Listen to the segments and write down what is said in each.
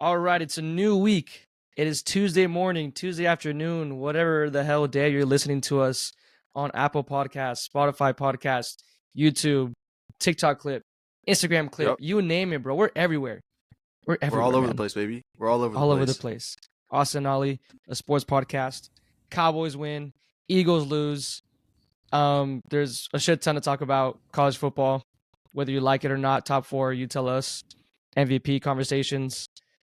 All right, it's a new week. It is Tuesday morning, Tuesday afternoon, whatever the hell day you're listening to us on Apple Podcasts, Spotify Podcast, YouTube, TikTok clip, Instagram clip, Yep. you name it, bro. We're everywhere. We're everywhere. We're all over man. the place, baby. We're all over the All place. over the place. Austin Ollie, a sports podcast. Cowboys win, Eagles lose. There's a shit ton to talk about college football, whether you like it or not. Top four, you tell us. MVP conversations.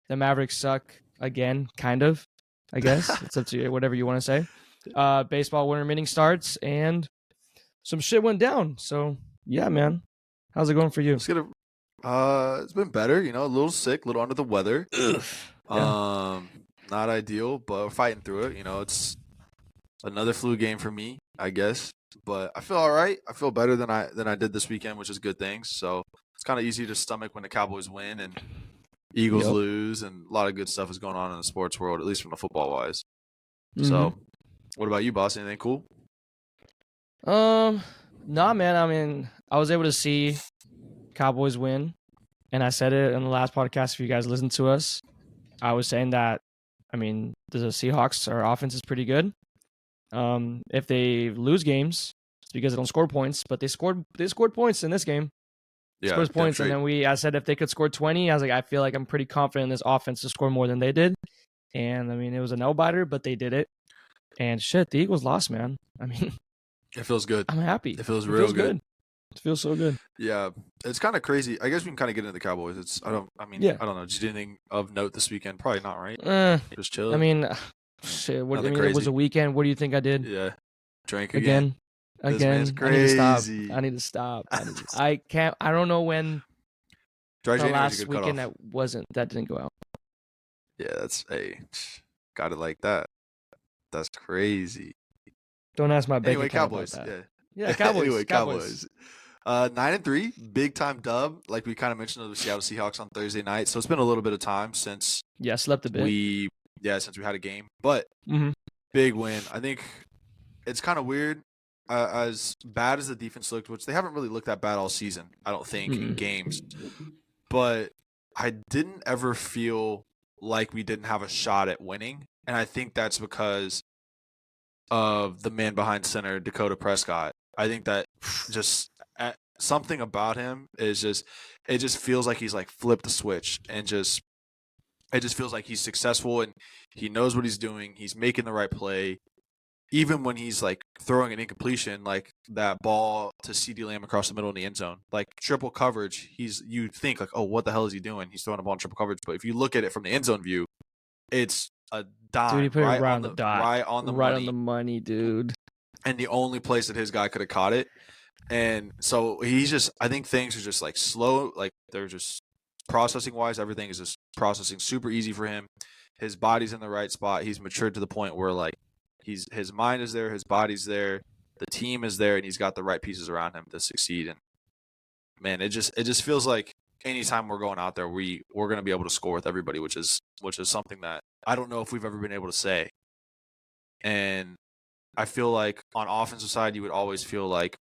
The Mavericks suck again, kind of. I guess it's up to you, whatever you want to say. Baseball winter meeting starts, and some shit went down. So yeah, man, how's it going for you? It's been better, a little sick, a little under the weather. Yeah. Not ideal, but we're fighting through it. It's another flu game for me, I guess. But I feel all right. I feel better than I did this weekend, which is good things. So it's kind of easy to stomach when the Cowboys win and Eagles lose, and a lot of good stuff is going on in the sports world, at least from the football wise. Mm-hmm. So, what about you, boss? Anything cool? Nah, man. I mean, I was able to see Cowboys win, and I said it in the last podcast. If you guys listened to us, I was saying that. I mean, the Seahawks, our offense is pretty good. If they lose games, it's because they don't score points, but they scored points in this game. Yeah, Scores points, and then I said if they could score 20, I was like, I feel like I'm pretty confident in this offense to score more than they did. And I mean, it was a no-biter, but they did it. And shit, the Eagles lost, man. I mean, it feels good. I'm happy. It feels real good. It feels so good. Yeah, it's kind of crazy. I guess we can kind of get into the Cowboys. I don't know. Did you do anything of note this weekend? Probably not, right? Just chill. I mean, shit. It was a weekend. What do you think I did? Yeah, drank again. Again. This man's crazy. I need to stop. I can't. I don't know when. Dry the January last is a good weekend cutoff. that didn't go out. Yeah, got it like that. That's crazy. Don't ask my bank Anyway, account Cowboys. about that. Yeah, Cowboys. anyway, Cowboys. 9-3, big time dub. Like we kind of mentioned, the Seattle Seahawks on Thursday night. So it's been a little bit of time since slept a bit. Since we had a game, but big win. I think it's kind of weird. As bad as the defense looked, which they haven't really looked that bad all season, I don't think, in games. But I didn't ever feel like we didn't have a shot at winning. And I think that's because of the man behind center, Dakota Prescott. I think that just something about him is it just feels like he's like flipped the switch, and it just feels like he's successful and he knows what he's doing. He's making the right play. Even when he's like throwing an incompletion, like that ball to CeeDee Lamb across the middle in the end zone, like triple coverage, you think like, oh, what the hell is he doing? He's throwing a ball in triple coverage. But if you look at it from the end zone view, it's a dime. Dude, he put right it right on on the the dot. right on the right money. on the money, dude. And the only place that his guy could have caught it. And so I think things are just like slow, like they're just processing wise, everything is just processing super easy for him. His body's in the right spot. He's matured to the point where like his mind is there, his body's there, the team is there, and he's got the right pieces around him to succeed. And man, it just feels like anytime we're going out there, we're going to be able to score with everybody, which is something that I don't know if we've ever been able to say. And I feel like on offensive side, you would always feel like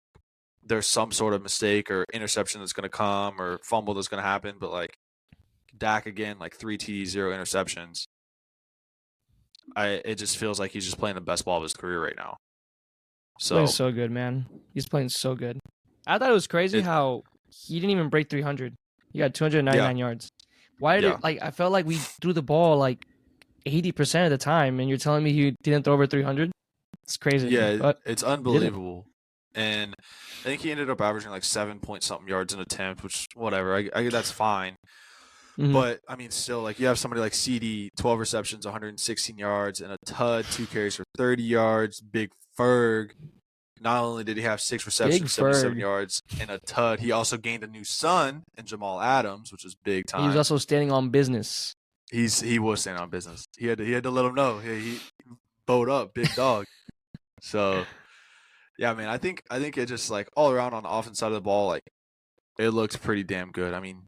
there's some sort of mistake or interception that's going to come or fumble that's going to happen. But like Dak again, like 3 TDs, 0 interceptions. It just feels like he's just playing the best ball of his career right now. Playing so good, man. He's playing so good. I thought it was crazy how he didn't even break 300. He got 299 yards. Why did I felt like we threw the ball like 80% of the time, and you're telling me he didn't throw over 300? It's crazy. Yeah, it's unbelievable. And I think he ended up averaging like 7-point-something yards an attempt, which whatever. I that's fine. But I mean, still, like you have somebody like CD, 12 receptions, 116 yards, and a tud, 2 carries for 30 yards. Big Ferg. Not only did he have 6 receptions, 77 yards, and a tud, he also gained a new son in Jamal Adams, which is big time. He was also standing on business. He was standing on business. He had to let him know. He bowed up, big dog. So, yeah, man, I think it just like all around on the offense side of the ball, like it looks pretty damn good. I mean,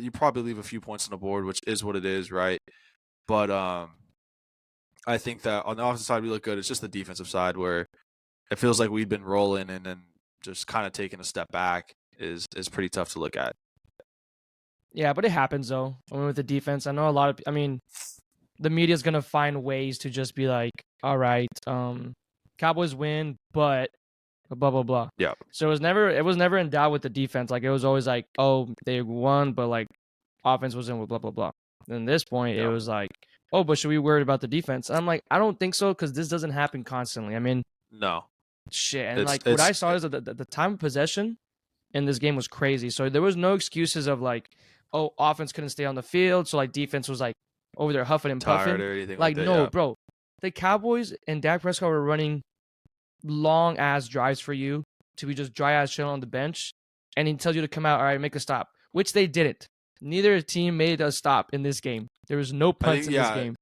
you probably leave a few points on the board, which is what it is, right? But I think that on the offensive side we look good. It's just the defensive side where it feels like we've been rolling and then just kind of taking a step back is pretty tough to look at. Yeah, but it happens though. I mean, with the defense, I know a lot of. I mean, the media's gonna find ways to just be like, all right, Cowboys win, but blah blah blah. Yeah. So it was never in doubt with the defense. Like it was always like, oh, they won, but like offense was in with blah blah blah. And at this point, it was like, oh, but should we worry about the defense? And I'm like, I don't think so because this doesn't happen constantly. I mean, no, shit. And like what I saw is that the time of possession in this game was crazy. So there was no excuses of like, oh, offense couldn't stay on the field, so like defense was like over there huffing and puffing. or anything like that, no, yeah. bro. The Cowboys and Dak Prescott were running long ass drives for you to be just dry ass chilling on the bench, and he tells you to come out, all right, make a stop, which they didn't. Neither team made a stop in this game. There was no punts in this game.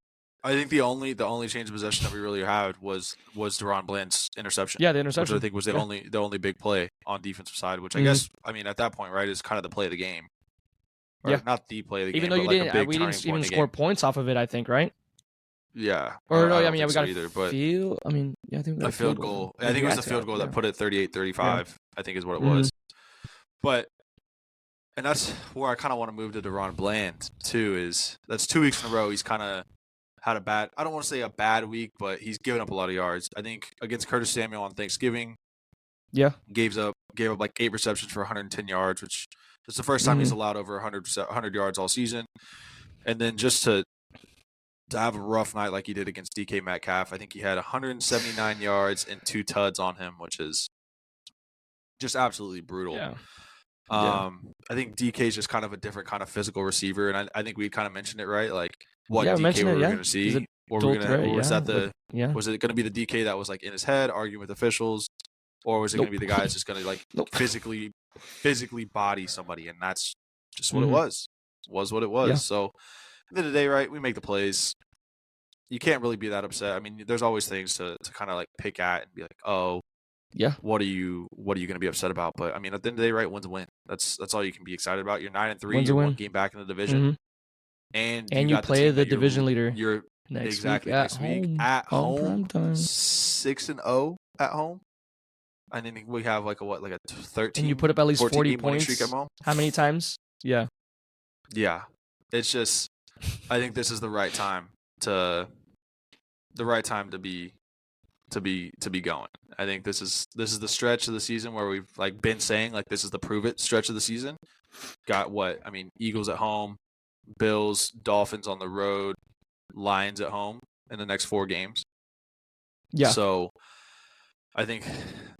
I think the only change of possession that we really had was DeRon Bland's interception. Yeah, the interception, which I think was the only big play on defensive side. Which I guess, I mean, at that point, right, is kind of the play of the game. Or not the play of the game, even though we didn't even score points off of it. I think, right? Yeah. Or no, I mean, we got either, but field. I mean, yeah, I think we got a field goal. I think it was the field goal that put it 38-35. Yeah. I think is what it was. But. And that's where I kind of want to move to DeRon Bland, too, is that's 2 weeks in a row he's kind of had a bad – I don't want to say a bad week, but he's given up a lot of yards. I think against Curtis Samuel on Thanksgiving, gave up like 8 receptions for 110 yards, which is the first time he's allowed over 100 yards all season. And then just to have a rough night like he did against DK Metcalf, I think he had 179 yards and 2 tuds on him, which is just absolutely brutal. Yeah. I think DK is just kind of a different kind of physical receiver, and I think we kind of mentioned it, right? Like what DK we were going to see, or was it going to be the DK that was like in his head arguing with officials, or was it going to be the guy that's just going to like physically body somebody, and that's just what it was. Was what it was. Yeah. So at the end of the day, right? We make the plays. You can't really be that upset. I mean, there's always things to kind of like pick at and be like, oh. Yeah. What are you going to be upset about? But I mean, at the end of the day, right? Win's a win. That's all you can be excited about. You're 9-3. You're 1 game back in the division, and you play the division leader. You're next week at home 6-0 at home. I think we have like a 13. And you put up at least 40 points. Streak at home. How many times? Yeah. Yeah. It's just, I think this is the right time to be going. I think this is the stretch of the season where we've like been saying like this is the prove it stretch of the season. Got Eagles at home, Bills, Dolphins on the road, Lions at home in the next 4 games. Yeah. So I think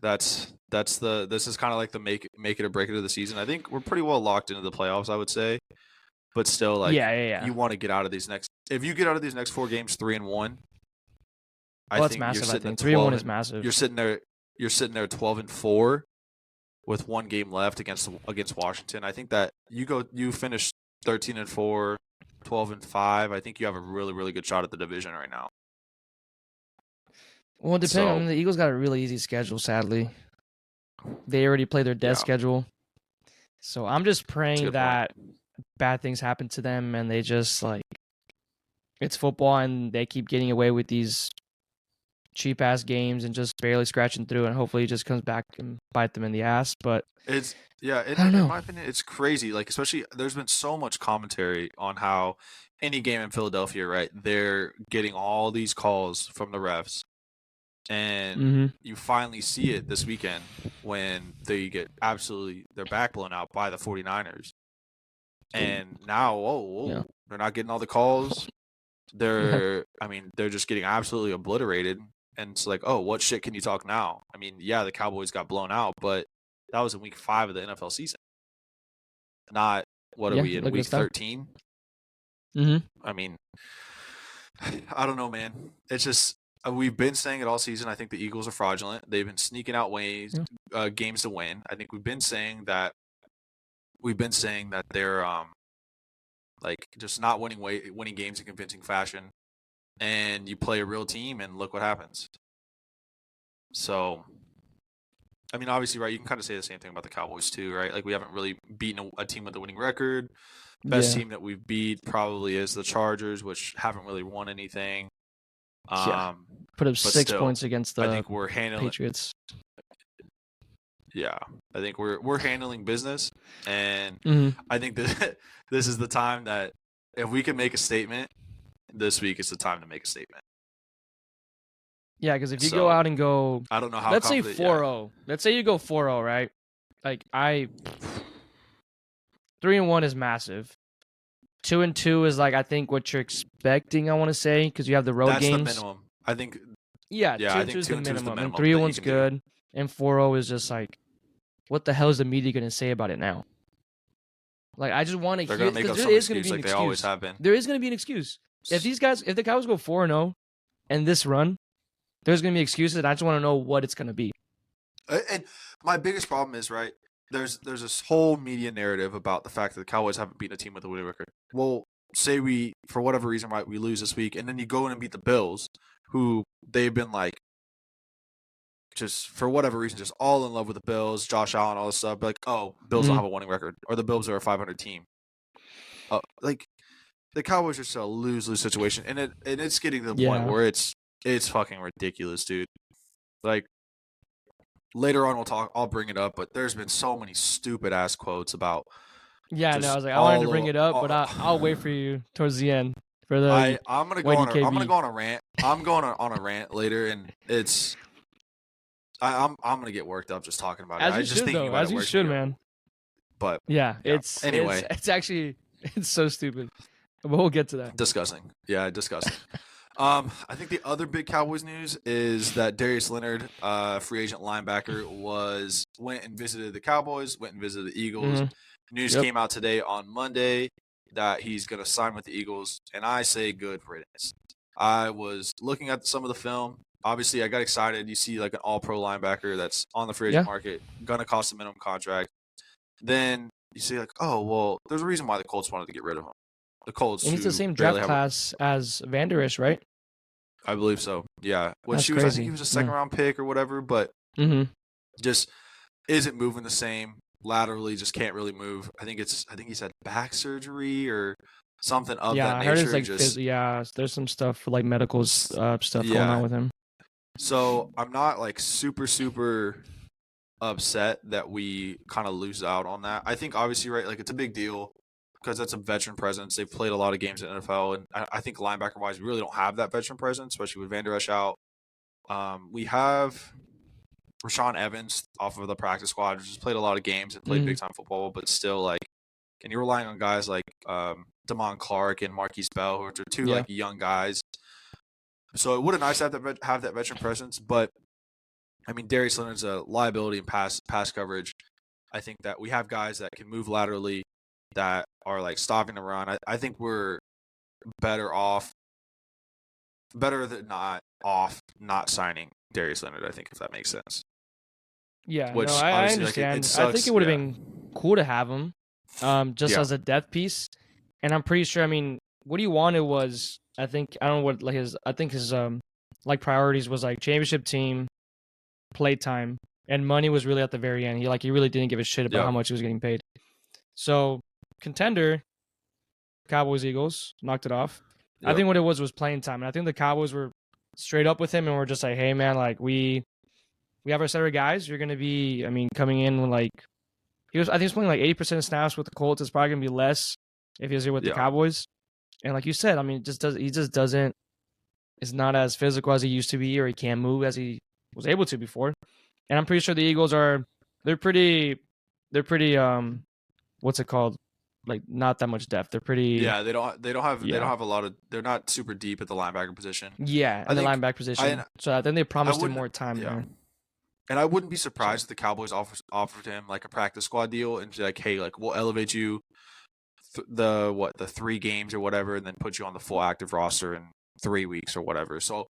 this is kind of like the make it or break it of the season. I think we're pretty well locked into the playoffs, I would say. But still, like, you want to get out of these next. If you get out of these next 4 games 3-1, that's massive. I think 3-1 is massive. You're sitting there 12-4 with 1 game left against Washington. I think that you finish 13-4, 12-5. I think you have a really, really good shot at the division right now. Well, depending on the Eagles got a really easy schedule. Sadly, they already played their death schedule. So I'm just praying that bad things happen to them and they just like it's football and they keep getting away with these cheap ass games and just barely scratching through, and hopefully it just comes back and bite them in the ass. But I don't know. In my opinion, it's crazy. Like, especially there's been so much commentary on how any game in Philadelphia, right? They're getting all these calls from the refs, and you finally see it this weekend when they get their back blown out by the 49ers, and now they're not getting all the calls. They're just getting absolutely obliterated. And it's like, oh, what shit can you talk now? I mean, yeah, the Cowboys got blown out, but that was in week 5 of the NFL season. Not, what are we in, week 13? I mean, I don't know, man. It's just, we've been saying it all season. I think the Eagles are fraudulent. They've been sneaking out games to win. I think we've been saying that they're like just not winning games in convincing fashion. And you play a real team, and look what happens. So, I mean, obviously, right, you can kind of say the same thing about the Cowboys, too, right? Like, we haven't really beaten a team with a winning record. Best team that we've beat probably is the Chargers, which haven't really won anything. Put up 6 points against the I think we're handling Patriots. Yeah, I think we're handling business, and Mm-hmm. I think that this is the time that if we can make a statement this week, it's the time to make a statement. Yeah, because if you go So out and go, I don't know how let's say confident. 4-0. Let's say you go 4-0, right? Like 3-1 is massive. 2-2 is like I think what you're expecting. I want to say because you have the road That's games. the minimum. I think. Yeah, Yeah, 2 I and 2 think is 2 the and 2 is the minimum, and minimum 3-1's that you can good, and 4-0 is just like, what the hell is the media going to say about it now? Like, I just want to They're hear gonna make up because there some is going to excuse be an like they always excuse. have been. There is going to be an excuse. If the Cowboys go 4-0 and this run, there's going to be excuses, and I just want to know what it's going to be. And my biggest problem is, right, there's this whole media narrative about the fact that the Cowboys haven't beaten a team with a winning record. Well, say we, for whatever reason, right, we lose this week, and then you go in and beat the Bills, who they've been like, just for whatever reason, just all in love with the Bills, Josh Allen, all this stuff. Like, oh, Bills don't have a winning record, or the Bills are a 500 team. Like, the Cowboys are just a lose-lose situation, and it's getting to the point where it's fucking ridiculous, dude. Like, later on I'll bring it up, but there's been so many stupid ass quotes about. Yeah, no, I was like, I wanted to bring it up, but I'll wait for you towards the end for the. I'm gonna go on a rant. I'm going on a rant later, and it's. I'm gonna get worked up just talking about it. As you should, though. As you should, man. But yeah, anyway, it's actually so stupid. But we'll get to that. Disgusting. Yeah, disgusting. I think the other big Cowboys news is that Darius Leonard, free agent linebacker, went and visited the Cowboys, went and visited the Eagles. Mm-hmm. News came out today on Monday that he's going to sign with the Eagles, and I say good riddance. I was looking at some of the film. Obviously, I got excited. You see like an all-pro linebacker that's on the free agent market, going to cost a minimum contract. Then you see like, oh, well, there's a reason why the Colts wanted to get rid of him. The Colts. And he's the same draft class as Van Der Esch, right? I believe so. Yeah. When That's I crazy. think he was a second round pick or whatever, but just isn't moving the same. Laterally, just can't really move. I think he's had back surgery or something of that nature. I heard it's like there's some stuff like medical stuff going on with him. So I'm not like super upset that we kind of lose out on that. I think obviously, right, like it's a big deal. Because that's a veteran presence. They've played a lot of games in the NFL, and I think linebacker-wise, we really don't have that veteran presence, especially with Van Der Esch out. We have Rashaan Evans off of the practice squad, who's just played a lot of games and played big-time football, but still, like, and you're relying on guys like Damon Clark and Marquise Bell, who are two like young guys. So it would have been nice to have that veteran presence, but I mean, Darius Leonard's a liability in pass coverage. I think that we have guys that can move laterally, that are like stopping the run. I think we're better than not signing Darius Leonard. I think, if that makes sense. Yeah, I understand. I think it would have been cool to have him, just as a depth piece. And I'm pretty sure. I mean, what he wanted was, I don't know what like his like priorities was like championship team, playtime, and money was really at the very end. He really didn't give a shit about how much he was getting paid. So contender, Cowboys, Eagles, knocked it off. Yep. I think what it was playing time. And I think the Cowboys were straight up with him and were just like, hey, man, like we have our set of guys. You're going to be, coming in when I think he was playing like 80% of snaps with the Colts. It's probably going to be less if he was here with the Cowboys. And like you said, he just doesn't, is not as physical as he used to be, or he can't move as he was able to before. And I'm pretty sure the Eagles they're pretty, what's it called? Like not that much depth. They're pretty. Yeah, they don't have a lot of. They're not super deep at the linebacker position. Yeah, the linebacker position. So I think they promised him more time there. And I wouldn't be surprised if the Cowboys offered him like a practice squad deal and like, hey, like we'll elevate you the 3 games or whatever, and then put you on the full active roster in 3 weeks or whatever. So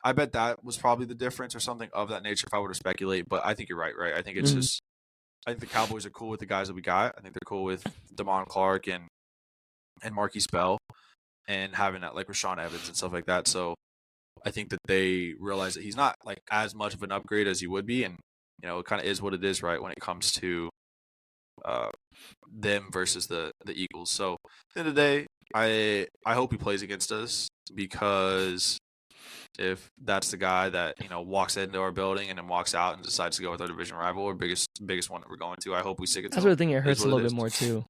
I bet that was probably the difference or something of that nature if I were to speculate. But I think you're right. I think it's just. I think the Cowboys are cool with the guys that we got. I think they're cool with Damon Clark and Marquise Bell, and having that like Rashaan Evans and stuff like that. So I think that they realize that he's not like as much of an upgrade as he would be, and it kind of is what it is, right, when it comes to them versus the Eagles. So at the end of the day, I hope he plays against us, because if that's the guy that walks into our building and then walks out and decides to go with our division rival or biggest one that we're going to. I hope we stick it to That's him. what I think it hurts a little bit more too,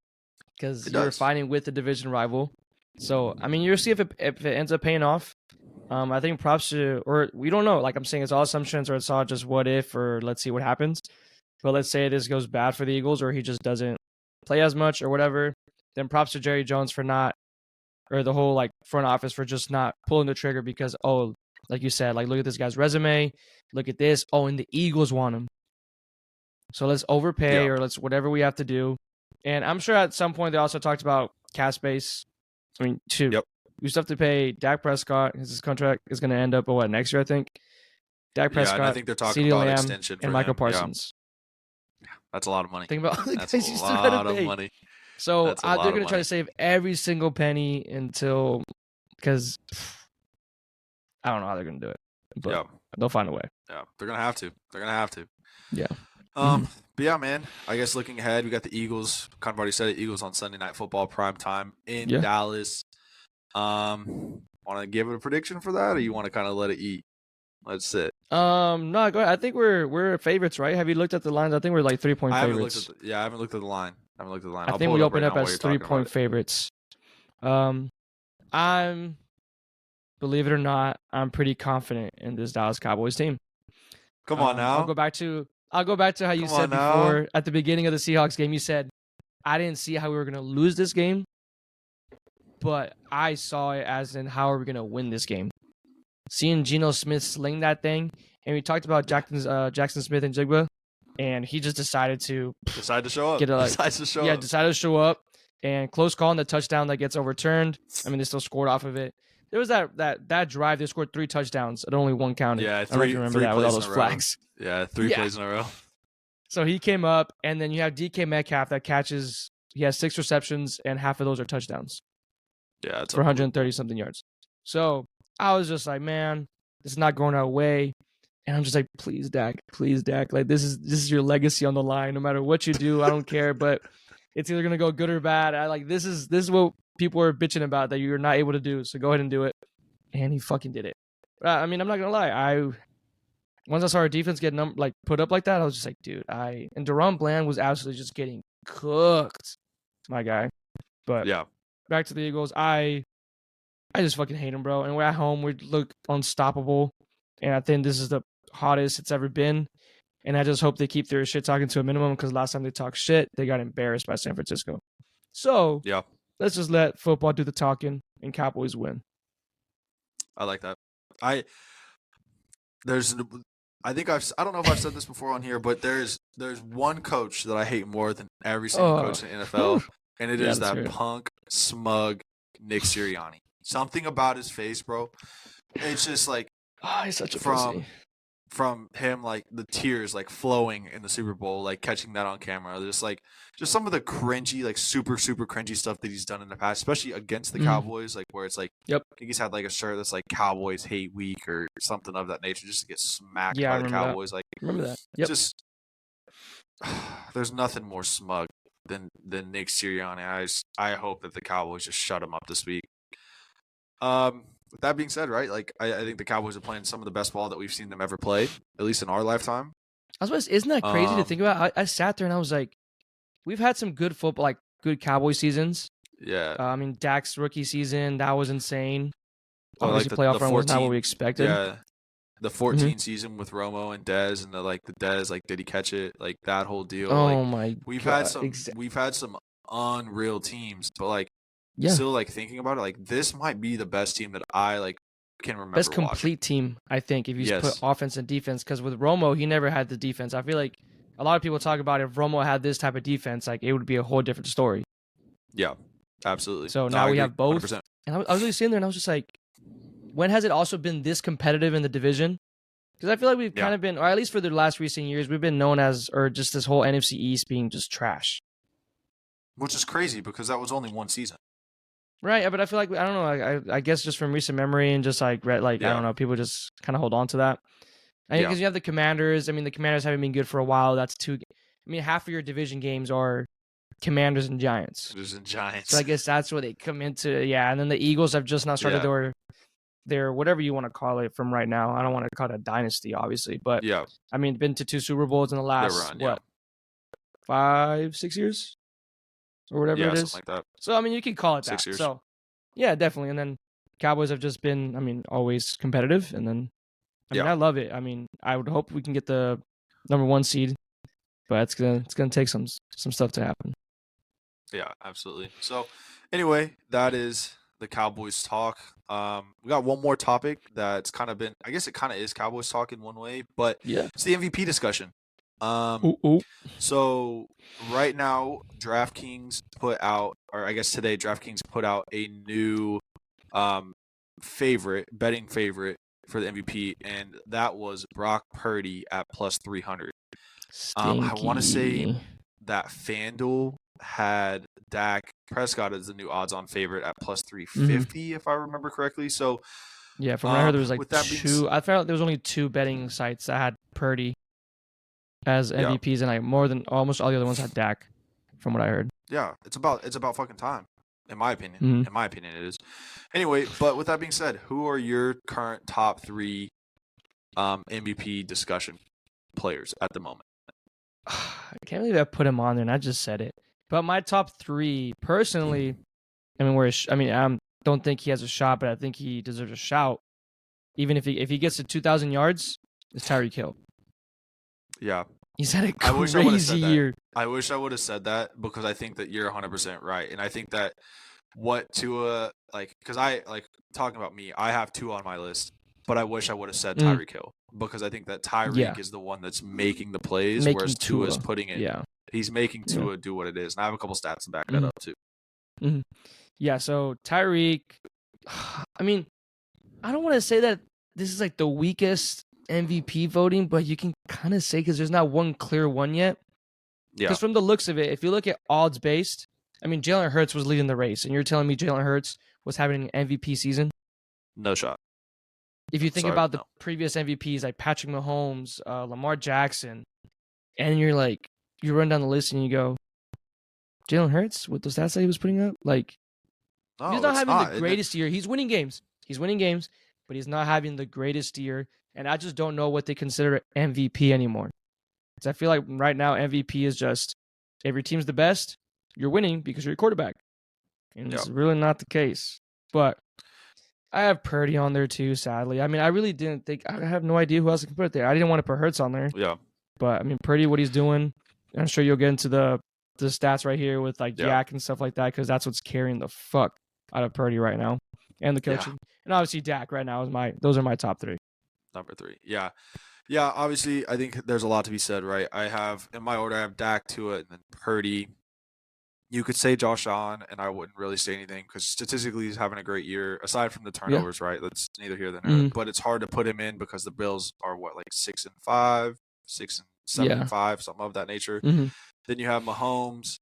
because you're fighting with the division rival. So I mean, you'll see if it ends up paying off. I think props to, or we don't know. Like I'm saying, it's all assumptions, or it's all just what if, or let's see what happens. But let's say this goes bad for the Eagles, or he just doesn't play as much, or whatever. Then props to Jerry Jones for not, or the whole like front office for just not pulling the trigger because like you said, like look at this guy's resume, look at this. Oh, and the Eagles want him, so let's overpay or let's whatever we have to do. And I'm sure at some point they also talked about cap space. I mean, we still have to pay Dak Prescott. His contract is going to end up next year, I think. Dak Prescott, I think they're talking CeeDee about Lamb, extension and Michael Parsons. Yeah. That's a lot of money. Think about all the That's guys you a still lot got to of pay. money. So they're going to try to save every single penny until, because I don't know how they're going to do it, but they'll find a way. Yeah, they're going to have to. They're going to have to. Yeah. But yeah, man, I guess looking ahead, we got the Eagles. Kind of already said it. Eagles on Sunday Night Football prime time in Dallas. Want to give it a prediction for that, or you want to kind of let it eat? Let's sit. No, go ahead. I think we're favorites, right? Have you looked at the lines? I think we're like 3-point favorites. I haven't looked at the line. I think we open up as 3-point favorites. I'm, believe it or not, I'm pretty confident in this Dallas Cowboys team. Come on now. I'll go back to how you said before at the beginning of the Seahawks game. You said I didn't see how we were going to lose this game, but I saw it as in how are we going to win this game. Seeing Geno Smith sling that thing, and we talked about Jackson Smith and Jigba, and he just decided to show up. Decided to show up, and close call on the touchdown that gets overturned. I mean, they still scored off of it. There was that drive. They scored 3 touchdowns, and only 1 counted. Yeah, I don't remember that with all those flags. Yeah, 3 plays in a row. So he came up, and then you have DK Metcalf that catches. He has 6 receptions, and half of those are touchdowns. Yeah, it's for 130-something yards. So I was just like, man, this is not going our way. And I'm just like, please, Dak. Like, this is your legacy on the line. No matter what you do, I don't care. But it's either gonna go good or bad. This is what people are bitching about that you're not able to do. So go ahead and do it. And he fucking did it. I mean, I'm not gonna lie. Once I saw our defense get put up like that, I was just like, dude. And Deron Bland was absolutely just getting cooked, my guy. But back to the Eagles. I just fucking hate them, bro. And we're at home. We look unstoppable. And I think this is the hottest it's ever been. And I just hope they keep their shit talking to a minimum, because last time they talked shit, they got embarrassed by San Francisco. So let's just let football do the talking and Cowboys win. I like that. I don't know if I've said this before on here, but there's one coach that I hate more than every single coach in the NFL, and it is that punk, smug Nick Sirianni. Something about his face, bro. It's just like he's such a pussy. From him, like the tears like flowing in the Super Bowl, like catching that on camera. Just some of the cringy, like super, super cringy stuff that he's done in the past, especially against the Cowboys, like where it's like, I think he's had like a shirt that's like Cowboys Hate Week or something of that nature, just to get smacked by the Cowboys. Like, remember that? Yep. Just there's nothing more smug than Nick Sirianni. I hope that the Cowboys just shut him up this week. With that being said, right, like I think the Cowboys are playing some of the best ball that we've seen them ever play, at least in our lifetime. Isn't that crazy to think about? I sat there and I was like, we've had some good football, like good Cowboy seasons. Yeah. I mean, Dak's rookie season, that was insane. Obviously, like playoff run was not what we expected. Yeah. The 14 season with Romo and Dez, and the Dez, like, did he catch it? Like that whole deal. Oh like, my we've God. We've had some unreal teams, but like still like thinking about it, like this might be the best team that I like can remember. Best complete team, I think, if you put offense and defense. Because with Romo, he never had the defense. I feel like a lot of people talk about if Romo had this type of defense, like it would be a whole different story. Yeah, absolutely. So now we have both. 100%. And I was really sitting there and I was just like, when has it also been this competitive in the division? Because I feel like we've kind of been, or at least for the last recent years, we've been known as, or just this whole NFC East being just trash. Which is crazy because that was only one season. Right, but I feel like, I don't know, I guess just from recent memory and just like, I don't know, people just kind of hold on to that. Because you have the Commanders. I mean, the Commanders haven't been good for a while. That's half of your division games are Commanders and Giants. Commanders and Giants. So I guess that's where they come into, and then the Eagles have just now started their their whatever you want to call it from right now. I don't want to call it a dynasty, obviously, but I mean, been to 2 Super Bowls in the last 5-6 years or whatever it is. Something like that. So I mean, you could call it 6 that. years. So yeah, definitely. And then Cowboys have just been, I mean, always competitive. And then I mean, I love it. I mean, I would hope we can get the number 1 seed, but it's gonna take some stuff to happen. Yeah, absolutely. So anyway, that is the Cowboys talk. We got one more topic that's kind of been, I guess it kind of is Cowboys talk in one way, but it's the MVP discussion. So right now, DraftKings put out, or I guess today, DraftKings put out a new betting favorite for the MVP, and that was Brock Purdy at plus 300. I want to say that FanDuel had Dak Prescott as the new odds-on favorite at plus 350, if I remember correctly. So yeah, from what I heard, there was like 2. I found there was only 2 betting sites that had Purdy as MVPs, and like more than almost all the other ones had Dak, from what I heard. Yeah, it's about fucking time, in my opinion. In my opinion, it is. Anyway, but with that being said, who are your current top 3 MVP discussion players at the moment? I can't believe I put him on there, and I just said it. But my top 3, personally, I mean, don't think he has a shot, but I think he deserves a shout. Even if he gets to 2,000 yards, it's Tyreek Hill. Yeah. He's had a crazy year. I wish I would have said that, because I think that you're 100% right. And I think that what Tua, because I, talking about me, I have 2 on my list, but I wish I would have said Tyreek Hill, because I think that Tyreek is the one that's making the plays, whereas Tua's putting it. Yeah. He's making Tua do what it is. And I have a couple stats to back that up, too. Yeah, so Tyreek, I mean, I don't want to say that this is like the weakest MVP voting, but you can kind of say, because there's not one clear one yet. Yeah. Because from the looks of it, if you look at odds based, I mean, Jalen Hurts was leading the race, and you're telling me Jalen Hurts was having an MVP season? No shot. If you think about the previous MVPs, like Patrick Mahomes, Lamar Jackson, and you're like, you run down the list and you go, Jalen Hurts, with the stats that he was putting up, like, he's not having the greatest year. He's winning games, but he's not having the greatest year. And I just don't know what they consider MVP anymore. Because I feel like right now MVP is just, if your team's the best, you're winning because you're a quarterback. And it's really not the case. But I have Purdy on there too, sadly. I mean, I really didn't think, I have no idea who else I can put there. I didn't want to put Hurts on there. Yeah. But I mean, Purdy, what he's doing, I'm sure you'll get into the stats right here with like Yak and stuff like that, because that's what's carrying the fuck out of Purdy right now. And the coaching. Yeah. And obviously Dak right now those are my top 3. Number 3. Yeah. Yeah, obviously, I think there's a lot to be said, right? I have, in my order, I have Dak, Tua, and then Purdy. You could say Josh Allen, and I wouldn't really say anything, because statistically he's having a great year, aside from the turnovers, right? That's neither here nor there. But it's hard to put him in because the Bills are, 6-5, 6-7-5, something of that nature. Then you have Mahomes.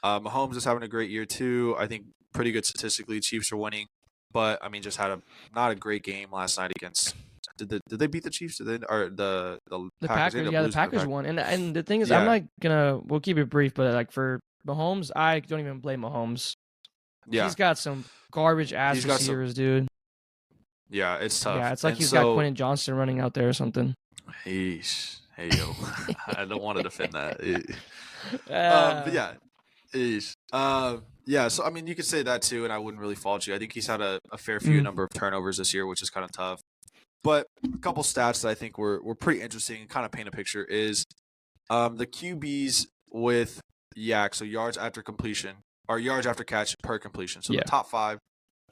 Mahomes is having a great year, too. I think pretty good statistically. Chiefs are winning. But, I mean, just had not a great game last night against – did they beat the Chiefs? Or the Packers? Yeah, the Packers won. And the thing is, I'm not going to – we'll keep it brief, but, like, for Mahomes, I don't even blame Mahomes. Yeah. He's got some garbage-ass receivers, dude. Yeah, it's tough. Yeah, it's like he's got Quentin Johnston running out there or something. Hey, yo. I don't want to defend that. But, yeah. Yeah, so I mean, you could say that too, and I wouldn't really fault you. I think he's had a fair few number of turnovers this year, which is kind of tough. But a couple stats that I think were pretty interesting and kind of paint a picture is the QBs with Yak, so yards after completion, or yards after catch per completion. So the top 5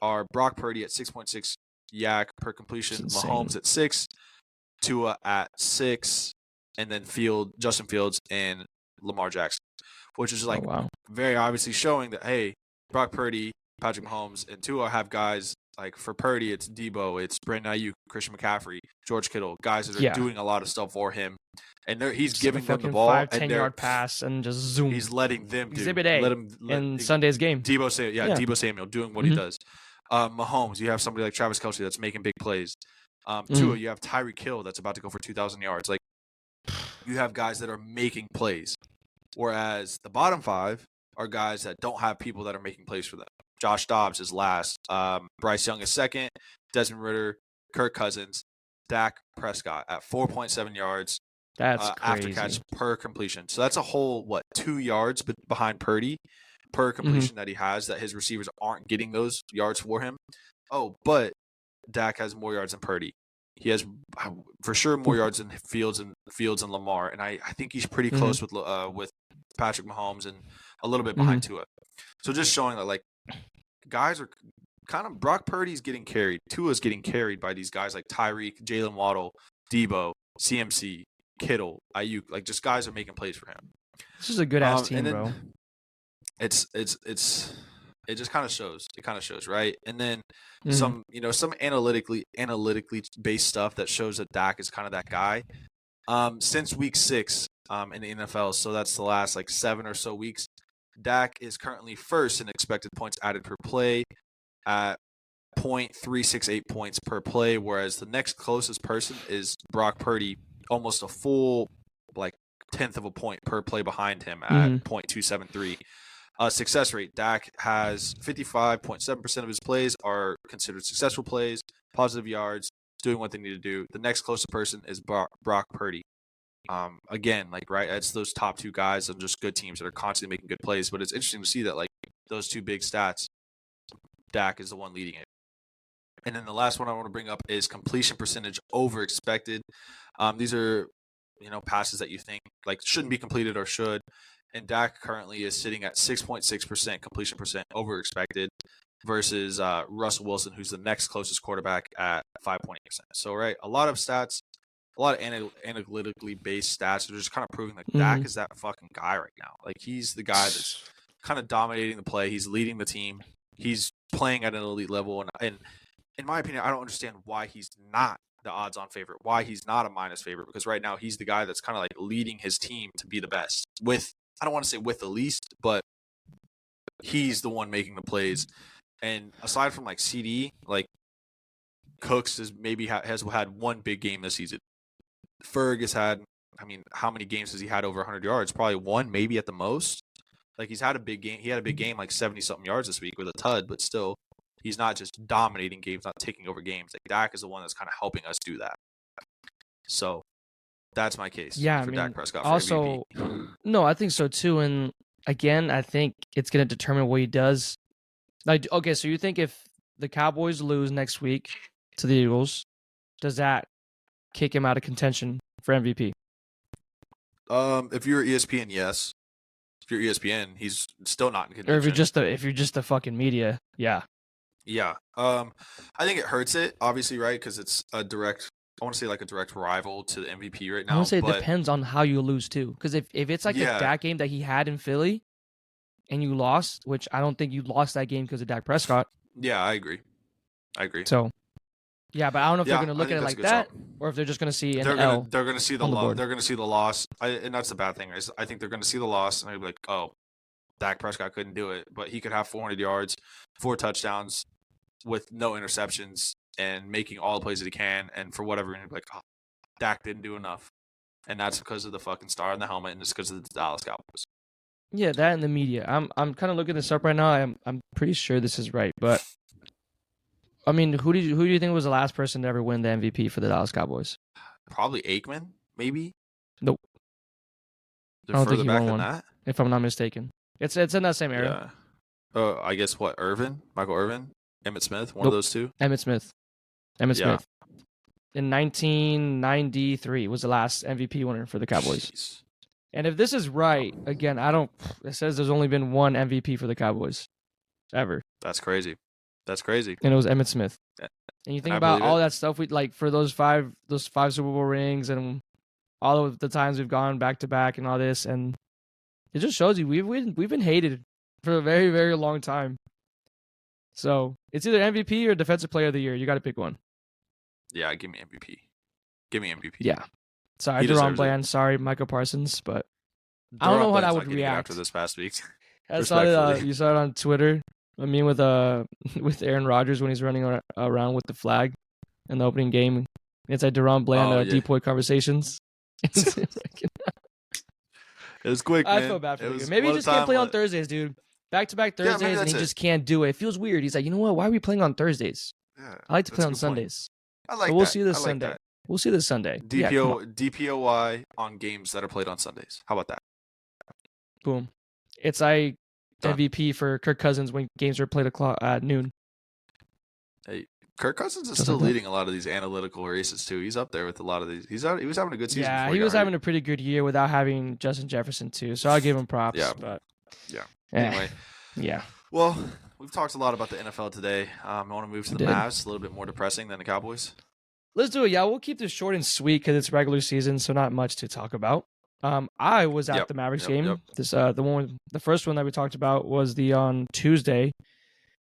are Brock Purdy at 6.6 Yak per completion, Mahomes at 6, Tua at 6, and then Justin Fields and Lamar Jackson, which is very obviously showing that, hey, Brock Purdy, Patrick Mahomes, and Tua have guys like, for Purdy, it's Debo, it's Brandon Ayuk, Christian McCaffrey, George Kittle, guys that are doing a lot of stuff for him, and he's giving them the ball, 5-10-yard pass, and just zoom. He's letting them do Exhibit A in Sunday's game. Debo Samuel doing what he does. Mahomes, you have somebody like Travis Kelce that's making big plays. Tua, you have Tyreek Hill that's about to go for 2,000 yards. Like, you have guys that are making plays. Whereas the bottom 5 are guys that don't have people that are making plays for them. Josh Dobbs is last. Bryce Young is second. Desmond Ridder, Kirk Cousins, Dak Prescott at 4.7 yards. That's after crazy. catch per completion. So that's a whole 2 yards behind Purdy per completion that he has, that his receivers aren't getting those yards for him. Oh, but Dak has more yards than Purdy. He has for sure more yards than Fields and Lamar, and I think he's pretty close with Patrick Mahomes and a little bit behind Tua. So just showing that guys are kind of, Brock Purdy's getting carried. Tua's getting carried by these guys like Tyreek, Jalen Waddle, Debo, CMC, Kittle, Ayuk. Just guys are making plays for him. This is a good ass team, bro. It just kind of shows. It kind of shows, right? And then some analytically based stuff that shows that Dak is kind of that guy. Since week 6 in the NFL, so that's the last 7 or so weeks, Dak is currently first in expected points added per play at 0.368 points per play, whereas the next closest person is Brock Purdy, almost a full tenth of a point per play behind him at 0.273. Success rate, Dak has 55.7% of his plays are considered successful plays, positive yards, doing what they need to do. The next closest person is Brock Purdy. Again, right, it's those top 2 guys and just good teams that are constantly making good plays. But it's interesting to see that those 2 big stats, Dak is the one leading it. And then the last one I want to bring up is completion percentage over expected. These are passes that you think shouldn't be completed or should. And Dak currently is sitting at 6.6% completion percent over expected versus Russell Wilson, who's the next closest quarterback at 5.8%. So, right, a lot of stats, a lot of analytically based stats are just kind of proving Dak is that fucking guy right now. He's the guy that's kind of dominating the play. He's leading the team. He's playing at an elite level. And in my opinion, I don't understand why he's not the odds-on favorite, why he's not a minus favorite, because right now he's the guy that's kind of leading his team to be the best with, I don't want to say with the least, but he's the one making the plays. And aside from CD, Cooks has had one big game this season. Ferg has had, how many games has he had over 100 yards? Probably one, maybe at the most. He's had a big game. He had a big game, 70-something yards this week with a tud, but still, he's not just dominating games, not taking over games. Dak is the one that's kind of helping us do that. So that's my case for Dak Prescott for also, MVP. No, I think so too. And again, I think it's going to determine what he does. Okay, so you think if the Cowboys lose next week to the Eagles, does that kick him out of contention for MVP? If you're ESPN, yes. If you're ESPN, he's still not in contention. Or if you're just the fucking media, yeah. Yeah. I think it hurts it, obviously, right? Because it's a direct rival to the MVP right now. I want to say it depends on how you lose, too. Because if it's a Dak game that he had in Philly and you lost, which I don't think you lost that game because of Dak Prescott. Yeah, I agree. So, yeah, but I don't know if they're going to look at it like that or if they're just going to see an L. They're going to see the loss. They're going to see the loss. And that's the bad thing. I think they're going to see the loss and they'll be like, oh, Dak Prescott couldn't do it. But he could have 400 yards, 4 touchdowns with no interceptions and making all the plays that he can. And for whatever reason, oh, Dak didn't do enough. And that's because of the fucking star in the helmet and it's because of the Dallas Cowboys. Yeah, that and the media. I'm kind of looking this up right now. I'm pretty sure this is right, but who do you think was the last person to ever win the MVP for the Dallas Cowboys? Probably Aikman, maybe. Nope. They're further back than that, if I'm not mistaken. It's in that same era. Yeah. I guess what? Michael Irvin, Emmitt Smith, one of those two. Emmitt Smith. In 1993 was the last MVP winner for the Cowboys. Jeez. And if this is right, again, it says there's only been one MVP for the Cowboys ever. That's crazy. And it was Emmitt Smith. And you think about all that stuff we for those five Super Bowl rings and all of the times we've gone back to back and all this, and it just shows you we've been hated for a very, very long time. So it's either MVP or Defensive Player of the Year. You got to pick one. Yeah, give me MVP. Yeah. Sorry, Deron Bland. Sorry, Michael Parsons. But I don't know what I would react after this past week. I saw it. You saw it on Twitter. I mean, with Aaron Rodgers when he's running around with the flag in the opening game. It's like Deron Bland depoy conversations. It was quick, man. I feel bad for him. Maybe he just can't play on Thursdays, dude. back-to-back Yeah, maybe Thursdays, and that's he it. just can't do it. It feels weird. He's like, you know what? Why are we playing on Thursdays? Yeah, I like to play that's a on good point. Sundays. I like So we'll that. see this I like Sunday. that. We'll see this Sunday. Yeah, come on. DPOY on games that are played on Sundays. How about that? Boom. It's like Done. MVP for Kirk Cousins when games are played at noon. Hey, Kirk Cousins is Just still like that. leading a lot of these analytical races too. He's up there with a lot of these. He was having a good season. Yeah, before he was got having hurt. a pretty good year without having Justin Jefferson too. So I'll give him props. Yeah. But Yeah. eh, Anyway, yeah. well, we've talked a lot about the NFL today. I want to move to the We did. Mavs. A little bit more depressing than the Cowboys. Let's do it. Yeah, we'll keep this short and sweet because it's regular season, so not much to talk about. I was at the Mavericks game. Yep. This the first one that we talked about was on Tuesday.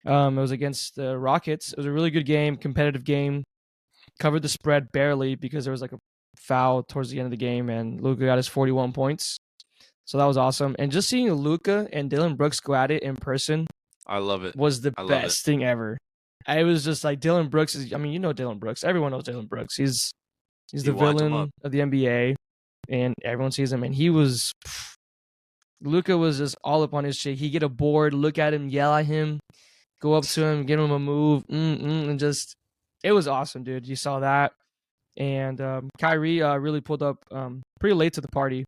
It was against the Rockets. It was a really good game, competitive game. Covered the spread barely because there was like a foul towards the end of the game, and Luka got his 41 points. So that was awesome. And just seeing Luka and Dylan Brooks go at it in person, I love it. was the best thing ever. It was just like Dylan Brooks is. I mean, you know Dylan Brooks. Everyone knows Dylan Brooks. He's the villain of the NBA, and everyone sees him. And Luka was just all up on his shit. He get a board, look at him, yell at him, go up to him, give him a move, and just it was awesome, dude. You saw that, and Kyrie really pulled up pretty late to the party.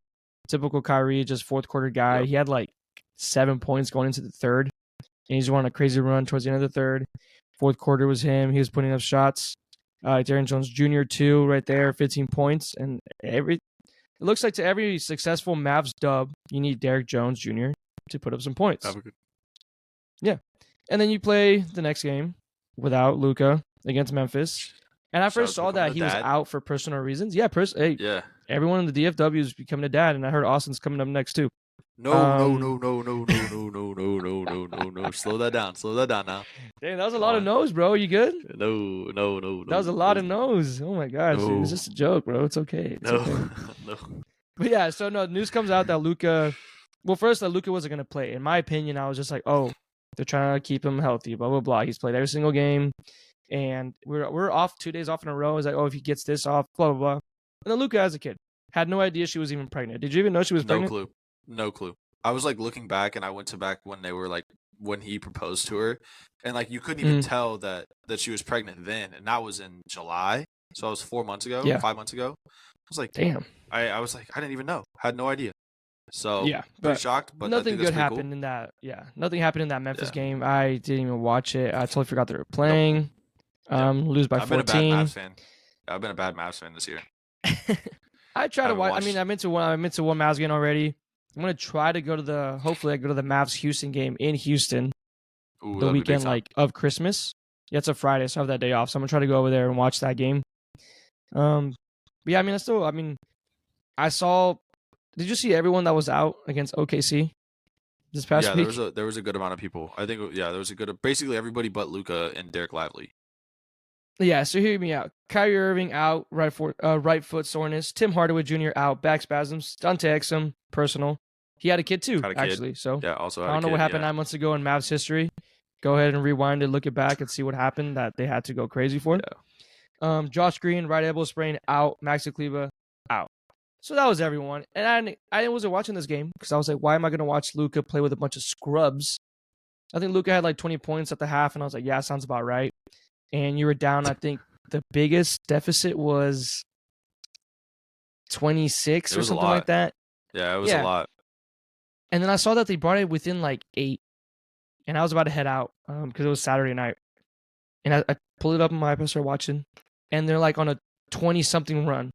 Typical Kyrie, just fourth quarter guy. Yep. He had like 7 points going into the third, and he's on a crazy run towards the end of the third. Fourth quarter was him. He was putting up shots. Darren Jones Jr. too, right there, 15 points, and it looks like to every successful Mavs dub, you need Derrick Jones Jr. to put up some points. Yeah. And then you play the next game without Luka against Memphis. And I first saw that he was out for personal reasons. Yeah, everyone in the DFW is becoming a dad, and I heard Austin's coming up next too. No. Slow that down now. Dang, that was a lot of no's, bro. You good? No. That was a lot of no's. Oh my gosh, dude. It was just a joke, bro. It's okay. It's okay. No. But yeah, so no, news comes out that Luka. Well, first that Luka wasn't gonna play. In my opinion, I was just like, oh, they're trying to keep him healthy. Blah blah blah. He's played every single game, and we're off 2 days off in a row. It's like, oh, if he gets this off, blah blah blah. And then Luka, as a kid, had no idea she was even pregnant. Did you even know she was pregnant? No clue. I was like looking back, and I went to back when they were like when he proposed to her, and like you couldn't even tell that she was pregnant then, and that was in July. So it was 4 months ago, 5 months ago. I was like, damn. I was like, I didn't even know, had no idea. So yeah, pretty shocked, but nothing good happened in that. Yeah, nothing happened in that Memphis game. I didn't even watch it. I totally forgot they were playing. Lose by 14. I've been a bad Mavs fan. I've been a bad Mavs fan this year. I try to watch. I mean, I'm into one Mavs game already. I'm gonna try to go to hopefully I go to the Mavs Houston game in Houston. Ooh, the weekend like of Christmas. Yeah, it's a Friday, so I have that day off. So I'm gonna try to go over there and watch that game. But yeah, I mean, I saw. Did you see everyone that was out against OKC this past week? Yeah, there was a good amount of people. I think there was basically everybody but Luka and Derek Lively. Yeah, so hear me out. Kyrie Irving out, right foot soreness. Tim Hardaway Jr. out, back spasms. Dante Exum, personal. He had a kid too, actually. So yeah, also I don't know what happened 9 months ago in Mavs history. Go ahead and rewind it, look it back, and see what happened that they had to go crazy for. Yeah. Josh Green, right elbow sprain, out. Maxi Kleber, out. So that was everyone. And I wasn't watching this game because I was like, why am I going to watch Luka play with a bunch of scrubs? I think Luka had like 20 points at the half, and I was like, yeah, sounds about right. And you were down, I think the biggest deficit was 26 or something like that. Yeah, it was a lot. And then I saw that they brought it within like 8. And I was about to head out because it was Saturday night. And I pulled it up on my iPad, started watching. And they're like on a 20-something run.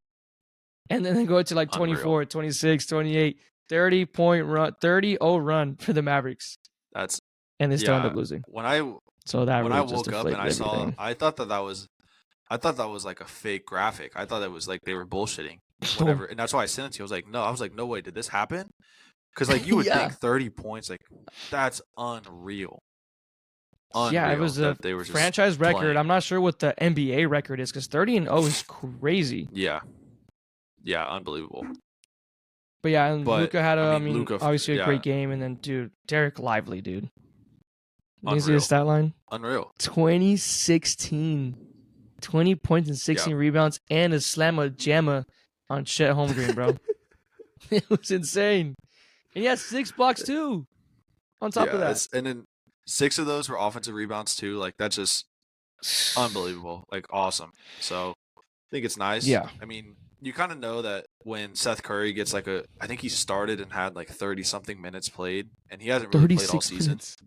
And then they go to like 24, 26, 28, 30-point run, 30-0 run for the Mavericks. And they still end up losing. When I woke up and I saw, I thought that was like a fake graphic. I thought it was like they were bullshitting, whatever. And that's why I sent it to you. I was like, no way, did this happen? Because like you would think 30 points, like that's unreal. Yeah, it was a franchise record. Playing. I'm not sure what the NBA record is because 30-0 is crazy. Yeah, unbelievable. But yeah, and Luka had obviously a great game, and then dude, Derek Lively, dude. Did you see his stat line? Unreal. 2016, 20 points and 16 rebounds, and a slamma-jamma on Chet Holmgren, bro. It was insane. And he had 6 blocks too. on top of that. And then 6 of those were offensive rebounds too. Like that's just unbelievable. Like awesome. So I think it's nice. Yeah. I mean, you kind of know that when Seth Curry gets like I think he started and had like 30 something minutes played, and he hasn't really played all season. Minutes.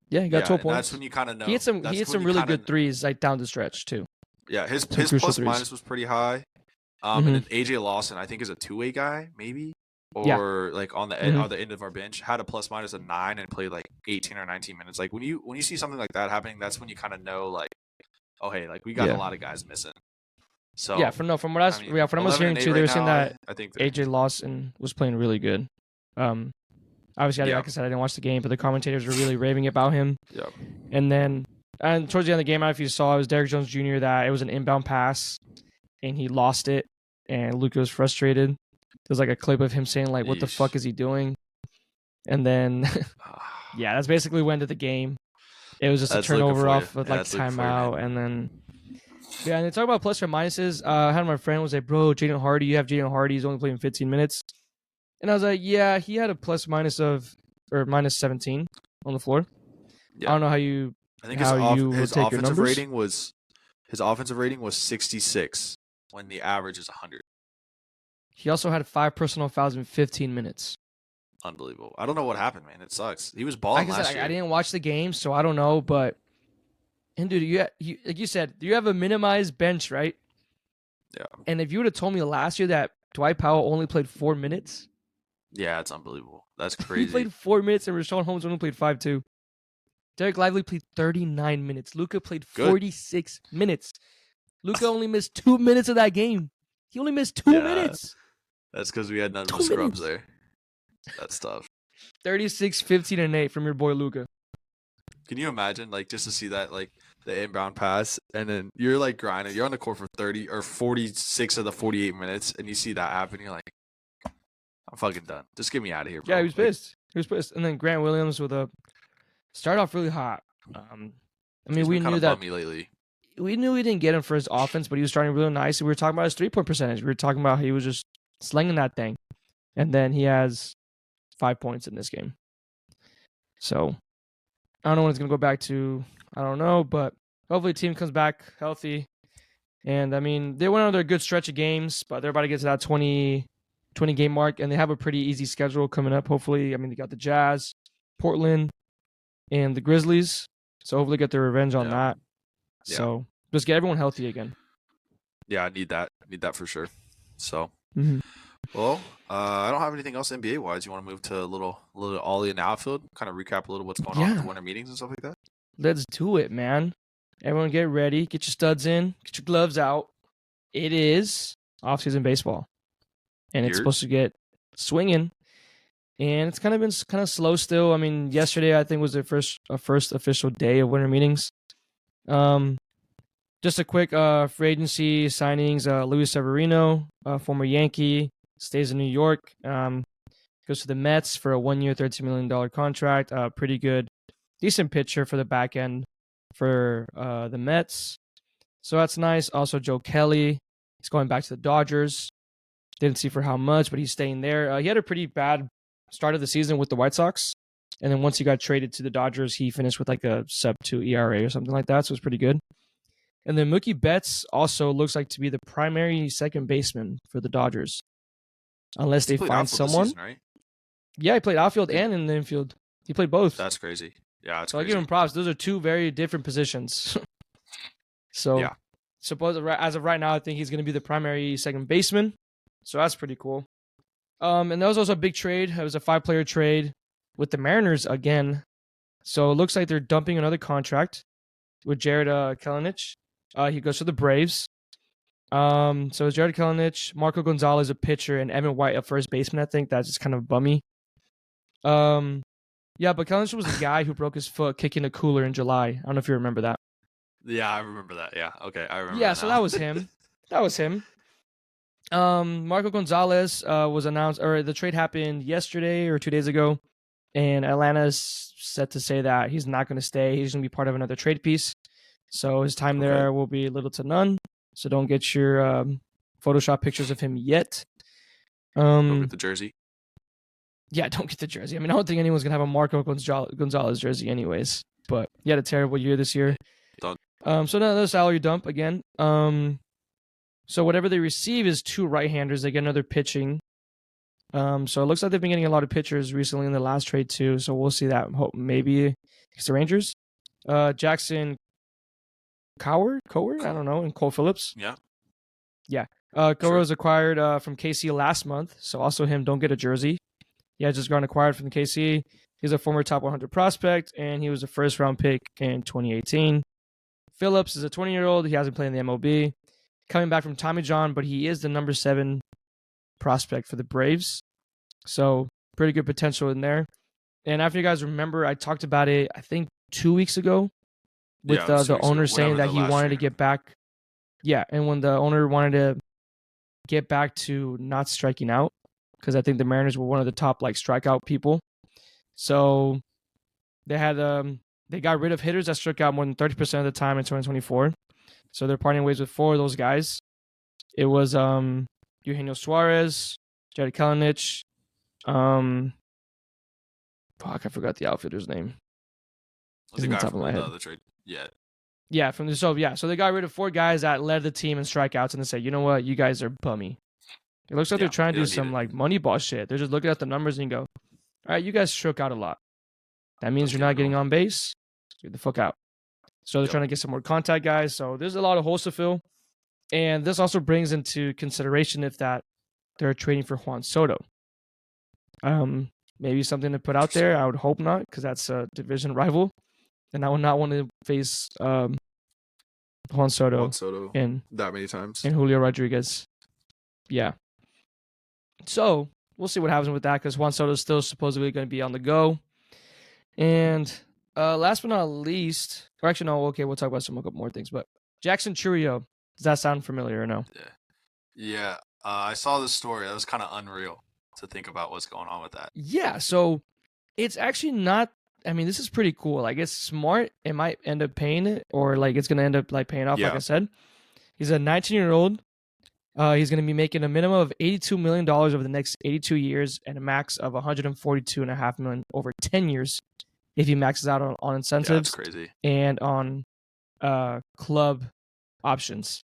Yeah, he got 12 points. That's when you kind of know. He had some really good threes like down the stretch too. Yeah, his plus minus was pretty high. And then AJ Lawson, I think, is a 2-way guy, maybe, or like on the end of our bench, had a plus minus of 9 and played like 18 or 19 minutes. Like when you see something like that happening, that's when you kind of know like, oh hey, like we got a lot of guys missing. So from what I was hearing too, they were saying that I think AJ Lawson was playing really good. Obviously, like I said, I didn't watch the game, but the commentators were really raving about him. Yeah. And towards the end of the game, I don't know if you saw, it was Derrick Jones Jr. that it was an inbound pass, and he lost it, and Luka was frustrated. There's like a clip of him saying like, "What the fuck is he doing?" And then, that's basically when to the game. It was just a turnover off with like timeout, and then. Yeah, and they talk about plus or minuses. I had my friend was like, "Bro, Jaden Hardy, you have Jaden Hardy. He's only playing 15 minutes." And I was like, "Yeah, he had a minus 17 on the floor." Yeah. I don't know how you. I think his offensive rating was 66 when the average is 100. He also had 5 personal fouls in 15 minutes. Unbelievable. I don't know what happened, man. It sucks. He was balling last year. I didn't watch the game, so I don't know, but. And dude, you like you said, you have a minimized bench, right? Yeah. And if you would have told me last year that Dwight Powell only played 4 minutes, yeah, it's unbelievable. That's crazy. He played 4 minutes, and Rashawn Holmes only played 5 too. Derek Lively played 39 minutes. Luka played 46 minutes. Luka only missed 2 minutes of that game. He only missed 2 minutes. That's because we had none of the scrubs there. That's tough. 36, 15, and 8 from your boy Luka. Can you imagine, like, just to see that, like, the inbound pass, and then you're, like, grinding. You're on the court for 30 or 46 of the 48 minutes, and you see that happen, you're like, I'm fucking done. Just get me out of here, bro. Yeah, he was pissed. He was pissed. And then Grant Williams with start off really hot. I mean, we knew that lately. We knew we didn't get him for his offense, but he was starting really nice. We were talking about his 3-point percentage. We were talking about how he was just slinging that thing. And then he has 5 points in this game. So I don't know when it's going to go back to, I don't know, but hopefully the team comes back healthy. And, I mean, they went on their good stretch of games, but they're about to get to that 20 game mark, and they have a pretty easy schedule coming up, hopefully. I mean, they got the Jazz, Portland, and the Grizzlies, so hopefully get their revenge on that. Yeah. So just get everyone healthy again. Yeah, I need that. I need that for sure. So, well, I don't have anything else NBA-wise. You want to move to a little Ollie in the outfield, kind of recap a little what's going on with the winter meetings and stuff like that? Let's do it, man. Everyone get ready. Get your studs in. Get your gloves out. It is off-season baseball. And it's supposed to get swinging. And it's kind of been slow still. I mean, yesterday I think was their first official day of winter meetings. Just a quick free agency signings. Luis Severino, former Yankee, stays in New York. Goes to the Mets for a 1-year, $13 million contract. Pretty good, decent pitcher for the back end for the Mets. So that's nice. Also, Joe Kelly. He's going back to the Dodgers. Didn't see for how much, but he's staying there. He had a pretty bad start of the season with the White Sox. And then once he got traded to the Dodgers, he finished with like a sub-2 ERA or something like that. So it was pretty good. And then Mookie Betts also looks like to be the primary second baseman for the Dodgers. Unless they find someone. Season, right? Yeah, he played outfield and in the infield. He played both. That's crazy. Yeah, that's so crazy. I give him props. Those are two very different positions. So as of right now, I think he's going to be the primary second baseman. So that's pretty cool. And there was also a big trade. It was a 5-player trade with the Mariners again. So it looks like they're dumping another contract with Jared Kelenic. He goes to the Braves. So it's Jared Kelenic, Marco Gonzalez, a pitcher, and Evan White, a first baseman. I think that's just kind of bummy. Yeah, but Kelenic was the guy who broke his foot kicking a cooler in July. I don't know if you remember that. Yeah, I remember that. Yeah, okay, I remember. Yeah, so that was him. Marco Gonzalez was announced, or the trade happened yesterday or 2 days ago, and Atlanta is set to say that he's not going to stay. He's going to be part of another trade piece. So his time there will be little to none. So don't get your Photoshop pictures of him yet. Go get the jersey. Yeah, don't get the jersey. I mean, I don't think anyone's gonna have a Marco Gonzalez jersey, anyways. But he had a terrible year this year. Done. So another salary dump again. So whatever they receive is 2 right-handers. They get another pitching. So it looks like they've been getting a lot of pitchers recently in the last trade too. So we'll see that. Maybe it's the Rangers. Jackson Cowher, I don't know, and Cole Phillips. Yeah. Cowher was acquired from KC last month. So also him, don't get a jersey. He had just gotten acquired from the KC. He's a former top 100 prospect, and he was a first-round pick in 2018. Phillips is a 20-year-old. He hasn't played in the MLB. Coming back from Tommy John, but he is the number 7 prospect for the Braves. So pretty good potential in there. And after you guys remember, I talked about it, I think 2 weeks ago with the owner saying that he wanted to get back. Yeah, and when the owner wanted to get back to not striking out, because I think the Mariners were one of the top strikeout people. So they had they got rid of hitters that struck out more than 30% of the time in 2024. So they're parting ways with 4 of those guys. It was Eugenio Suarez, Jared Kelenic, I forgot the outfielder's name. The guy from the trade. Yeah. Yeah, so they got rid of 4 guys that led the team in strikeouts, and they said, you know what, you guys are bummy. It looks like they're trying to do some money ball shit. They're just looking at the numbers and go, all right, you guys struck out a lot. That means you're not getting on base. Get the fuck out. So they're trying to get some more contact guys. So there's a lot of holes to fill. And this also brings into consideration if that they're trading for Juan Soto. Maybe something to put out there. I would hope not, because that's a division rival. And I would not want to face Juan Soto in that many times. And Julio Rodriguez. Yeah. So we'll see what happens with that, because Juan Soto is still supposedly going to be on the go. And last but not least, or actually, no, okay, we'll talk about some more things. But Jackson Chourio, does that sound familiar or no? Yeah. I saw this story. That was kind of unreal to think about what's going on with that. Yeah. So it's actually not. I mean, this is pretty cool. It's smart. It might end up paying it, or it's going to end up paying off. Yeah. Like I said, he's a 19-year-old. He's going to be making a minimum of $82 million over the next 82 years and a max of $142.5 million over 10 years if he maxes out on incentives. Yeah, that's crazy. And on club options.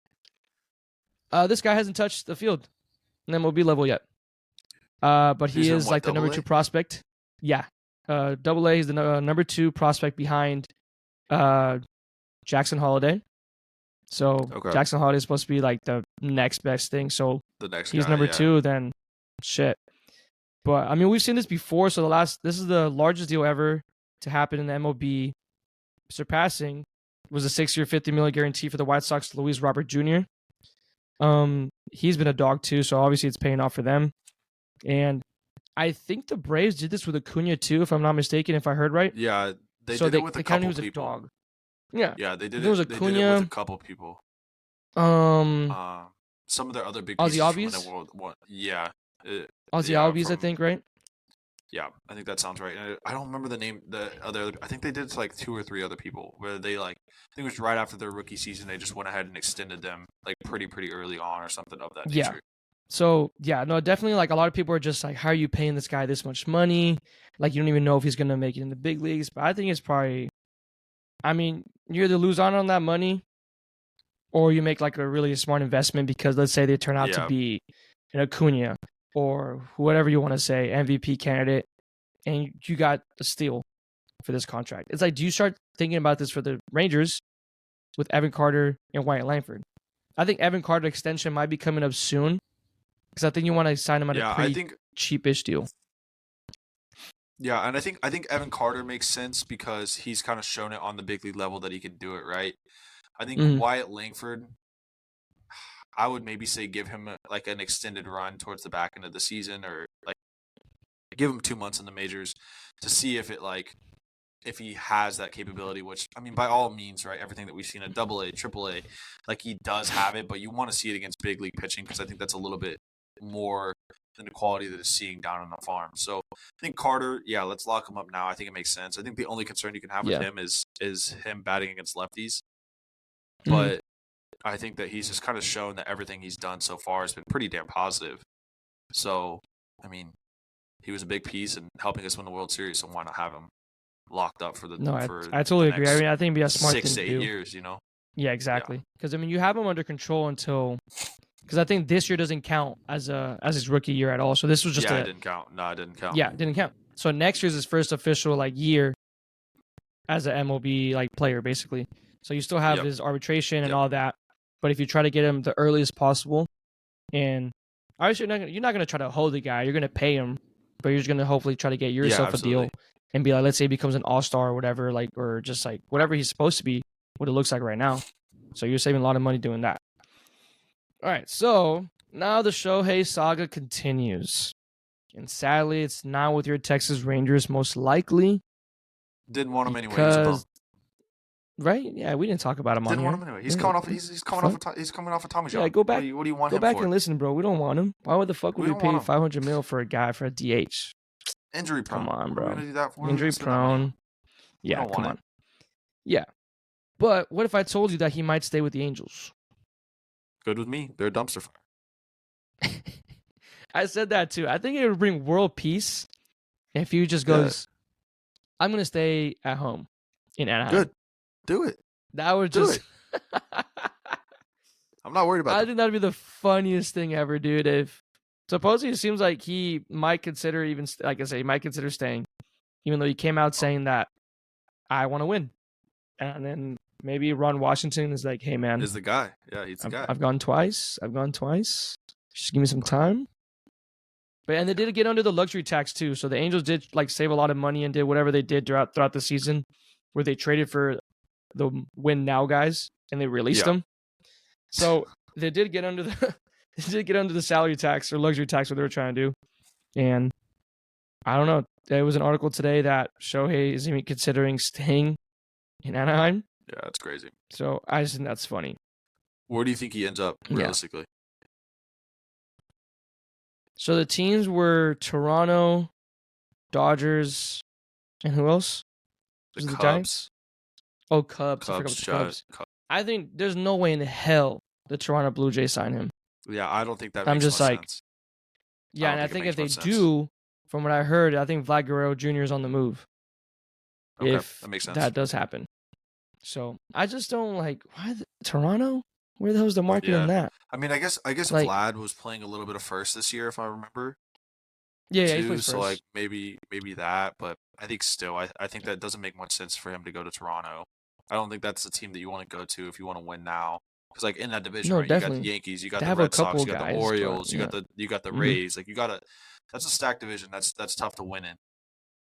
This guy hasn't touched the field in MLB level yet. But he is the number 2 prospect. Yeah. Double A is the number 2 prospect behind Jackson Holiday. So Jackson Holiday is supposed to be the next best thing. So he's number 2, then shit. But I mean, we've seen this before. So this is the largest deal ever to happen in the MLB. Surpassing was a 6-year, $50 million guarantee for the White Sox, Luis Robert Jr. He's been a dog too, so obviously it's paying off for them. And I think the Braves did this with Acuna too, if I'm not mistaken, if I heard right. Yeah, they did it with a couple people. A dog. Yeah, they did it. They did it with a couple people. Some of their other big pieces from the world. Yeah. Ozzy Albies, I think, right? Yeah, I think that sounds right. I don't remember the name. I think they did it to 2 or 3 other people where they I think it was right after their rookie season. They just went ahead and extended them pretty early on or something of that nature. Yeah. So yeah, no, definitely a lot of people are just how are you paying this guy this much money? You don't even know if he's gonna make it in the big leagues. But I think it's probably, I mean, you either lose on that money, or you make a really smart investment because let's say they turn out to be an Acuna or whatever you want to say, MVP candidate, and you got a steal for this contract. It's do you start thinking about this for the Rangers with Evan Carter and Wyatt Langford? I think Evan Carter extension might be coming up soon because I think you want to sign him at a pretty cheapish deal. Yeah, and I think Evan Carter makes sense because he's kind of shown it on the big league level that he can do it, right? I think Wyatt Langford, I would maybe say give him an extended run towards the back end of the season, or give him 2 months in the majors to see if it if he has that capability, which I mean by all means, right? Everything that we've seen at AA, AAA, he does have it, but you want to see it against big league pitching because I think that's a little bit more than the quality that is seeing down on the farm. So I think Carter, let's lock him up now. I think it makes sense. I think the only concern you can have with him is him batting against lefties. But I think that he's just kind of shown that everything he's done so far has been pretty damn positive. So, I mean, he was a big piece in helping us win the World Series. So why not have him locked up for the No, for I totally the agree. next I mean, I think it'd be a smart 6 thing to to 8 do. years? You know. Yeah, exactly. Because I mean, you have him under control until because I think this year doesn't count as his rookie year at all. So this was just it didn't count. No, it didn't count. Yeah, it didn't count. So next year's his first official like year as an MLB like player, basically. So you still have his arbitration and all that. But if you try to get him the earliest possible, and obviously you're not gonna try to hold the guy. You're gonna pay him, but you're just gonna hopefully try to get yourself a deal and be like, let's say he becomes an all-star or whatever, like, or just like whatever he's supposed to be, what it looks like right now. So you're saving a lot of money doing that. All right, so now the Shohei saga continues. And sadly, it's not with your Texas Rangers, most likely. Didn't want him anyway. He's a bum. Right? Yeah, we didn't talk about him on here. Didn't want him anyway. He's coming off. He's coming off a Tommy John. Yeah, go back. What do you want him for? Go back for? and listen, bro. We don't want him. Why would the fuck would we pay $500 million for a guy for a DH? Injury prone. Come on, bro. What are we gonna do that for? Injury prone. Yeah, come on. Yeah, but what if I told you that he might stay with the Angels? Good with me. They're a dumpster fire. I said that too. I think it would bring world peace if he just goes, I'm going to stay at home in Anaheim. Good. Do it. That would just... I'm not worried about I think that would be the funniest thing ever, dude. If supposedly it seems like he might consider he might consider staying, even though he came out saying that I want to win. And then maybe Ron Washington is like, hey, man. Is the guy. Yeah, he's the guy. I've gone twice. Just give me some time. And they did get under the luxury tax too. So the Angels did like save a lot of money and did whatever they did throughout the season, where they traded for the win now guys and they released them. So they did get under the salary tax or luxury tax, what they were trying to do. And I don't know. There was an article today that Shohei is even considering staying in Anaheim. Yeah, that's crazy. So I just think that's funny. Where do you think he ends up realistically? So the teams were Toronto, Dodgers, and who else? The Cubs. Oh, Cubs. I forgot about the Cubs. I think there's no way in hell the Toronto Blue Jays sign him. Yeah, I don't think that makes sense. Yeah, and I think if they do, from what I heard, I think Vlad Guerrero Jr. is on the move. Okay, if that makes sense. That does happen. So I just don't like Toronto? Where the hell's the market on that? I mean, I guess like, Vlad was playing a little bit of first this year, if I remember. Yeah, he plays so first. Like maybe that, but I think still, I think that doesn't make much sense for him to go to Toronto. I don't think that's the team that you want to go to if you want to win now. Because like in that division, right, you got the Yankees, you got the Red Sox, you got the Orioles, you got the Rays. Like that's a stacked division. That's tough to win in.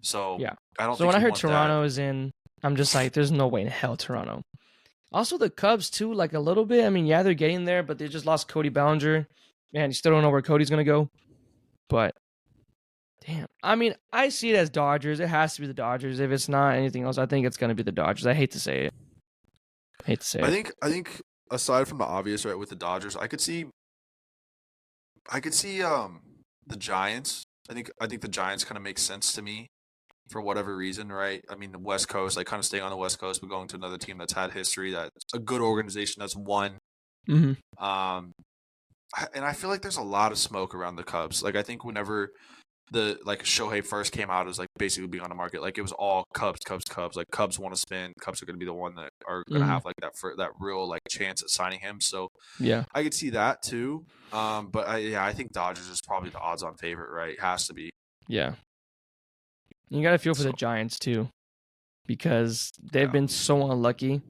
So yeah, I don't. So when I heard Toronto is in, I'm just like, there's no way in hell Toronto. Also, the Cubs, too, like a little bit. I mean, yeah, they're getting there, but they just lost Cody Bellinger. Man, you still don't know where Cody's going to go. But, damn. I mean, I see it as Dodgers. It has to be the Dodgers. If it's not anything else, I think it's going to be the Dodgers. I hate to say it. I think aside from the obvious, right, with the Dodgers, I could see the Giants. I think the Giants kind of make sense to me. For whatever reason, right? I mean, the West Coast, like kind of staying on the West Coast, but going to another team that's had history, that's a good organization that's won. Mm-hmm. And I feel like there's a lot of smoke around the Cubs. Like I think whenever Shohei first came out, it was like basically being on the market. Like it was all Cubs. Like Cubs want to spin. Cubs are going to be the one that are going to have like that real like chance at signing him. So yeah, I could see that too. But I think Dodgers is probably the odds-on favorite, right? It has to be. Yeah. You got to feel for the Giants, too, because they've been so unlucky.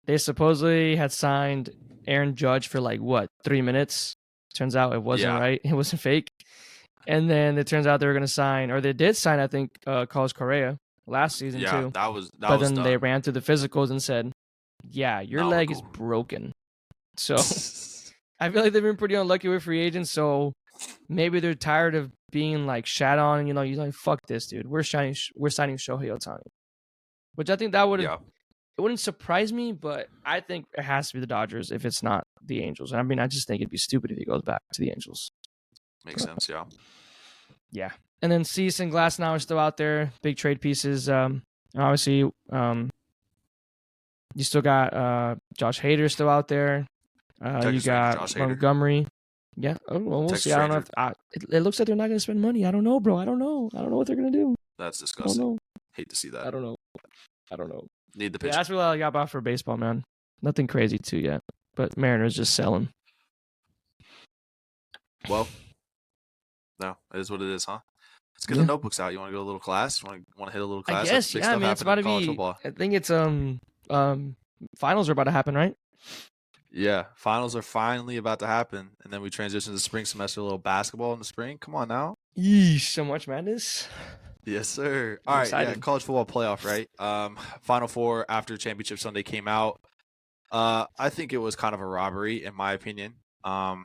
They supposedly had signed Aaron Judge for, 3 minutes? Turns out it wasn't right. It wasn't fake. And then it turns out they were going to sign, or they did sign, I think, Carlos Correa last season, too. Yeah, that was But then done. They ran through the physicals and said, yeah, your leg is broken. So I feel like they've been pretty unlucky with free agents, so maybe they're tired of being shat on, you're like, fuck this, dude. We're signing Shohei Ohtani. Which I think that would it wouldn't surprise me, but I think it has to be the Dodgers if it's not the Angels. I mean, I just think it'd be stupid if he goes back to the Angels. Makes sense, yeah. Yeah. And then Cease and Glass now are still out there. Big trade pieces. Obviously, you still got Josh Hader still out there. You got Montgomery. Yeah. Oh, well, we'll Texas see. I don't know Ranger. if it looks like they're not going to spend money. I don't know, bro. I don't know what they're going to do. That's I don't disgusting. know. Hate to see that. I don't know. I don't know. Need the Yeah, pitch. that's really all I got about for baseball, man. Nothing crazy too yet. But Mariners just selling. Well, no, it is what it is, huh? Let's get the notebooks out. You want to go to a little class? Want to hit a little class? I guess, Big yeah. I stuff mean, it's about to happening in college be. football. I think it's finals are about to happen, right? Yeah, finals are finally about to happen, and then we transition to the spring semester. A little basketball in the spring. Come on now. Yeesh, so much madness. Yes, sir. I'm All right, excited. yeah, college football playoff, right? Final Four after Championship Sunday came out. I think it was kind of a robbery, in my opinion. I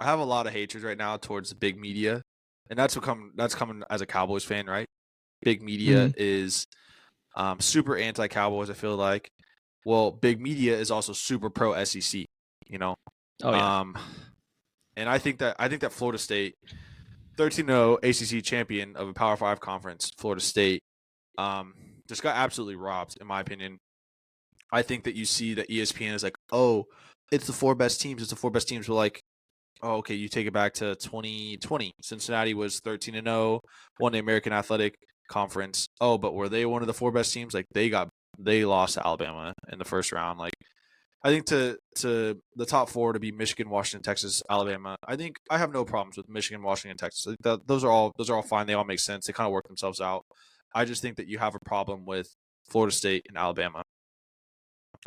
have a lot of hatred right now towards the big media, and that's coming as a Cowboys fan, right? Big media is super anti-Cowboys. I feel like. Well, big media is also super pro SEC. You know. Oh yeah. And I think that Florida State, 13-0 ACC champion of a Power 5 conference, Florida State, just got absolutely robbed, in my opinion. I think that you see that ESPN is like, oh, it's the four best teams. It's the four best teams. We're like, oh, okay, you take it back to 2020. Cincinnati was 13-0, won the American Athletic Conference. Oh, but were they one of the four best teams? Like they lost to Alabama in the first round. Like I think to the top four to be Michigan, Washington, Texas, Alabama. I think I have no problems with Michigan, Washington, Texas. I think those are all fine. They all make sense. They kind of work themselves out. I just think that you have a problem with Florida State and Alabama.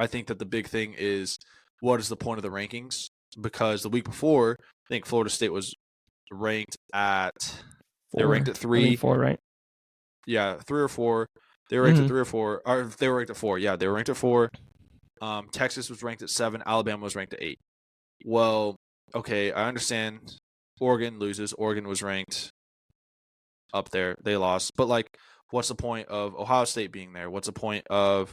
I think that the big thing is what is the point of the rankings? Because the week before, I think Florida State was ranked at 4. They were ranked at 3. I think 4, right? Yeah, 3 or 4. They were ranked at 3 or 4. Or they were ranked at 4. Yeah, they were ranked at 4. Texas was ranked at 7. Alabama was ranked at 8. Well, okay, I understand Oregon loses. Oregon was ranked up there. They lost. But, like, what's the point of Ohio State being there? What's the point of,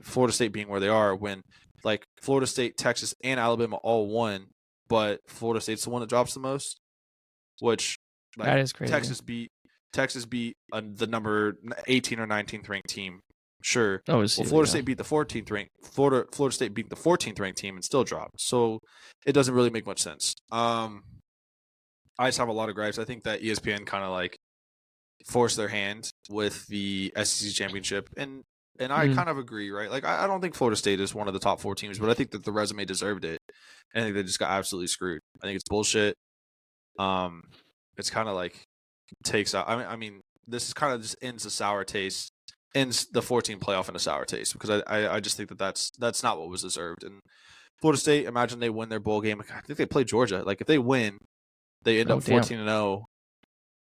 Florida State being where they are when, like, Florida State, Texas, and Alabama all won, but Florida State's the one that drops the most? Which, like, that is crazy. Texas beat the number 18 or 19th ranked team. Sure. Well, Florida State beat the 14th ranked. Florida State beat the 14th ranked team and still dropped. So it doesn't really make much sense. I just have a lot of gripes. I think that ESPN kind of like forced their hand with the SEC championship, and I kind of agree, right? Like I don't think Florida State is one of the top 4 teams, but I think that the resume deserved it. And I think they just got absolutely screwed. I think it's bullshit. It's kind of like takes out. I mean, this is kind of just ends the sour taste. Ends the 14 playoff in a sour taste because I just think that that's not what was deserved. And Florida State, imagine they win their bowl game. I think they play Georgia. Like if they win, they end up 14-0,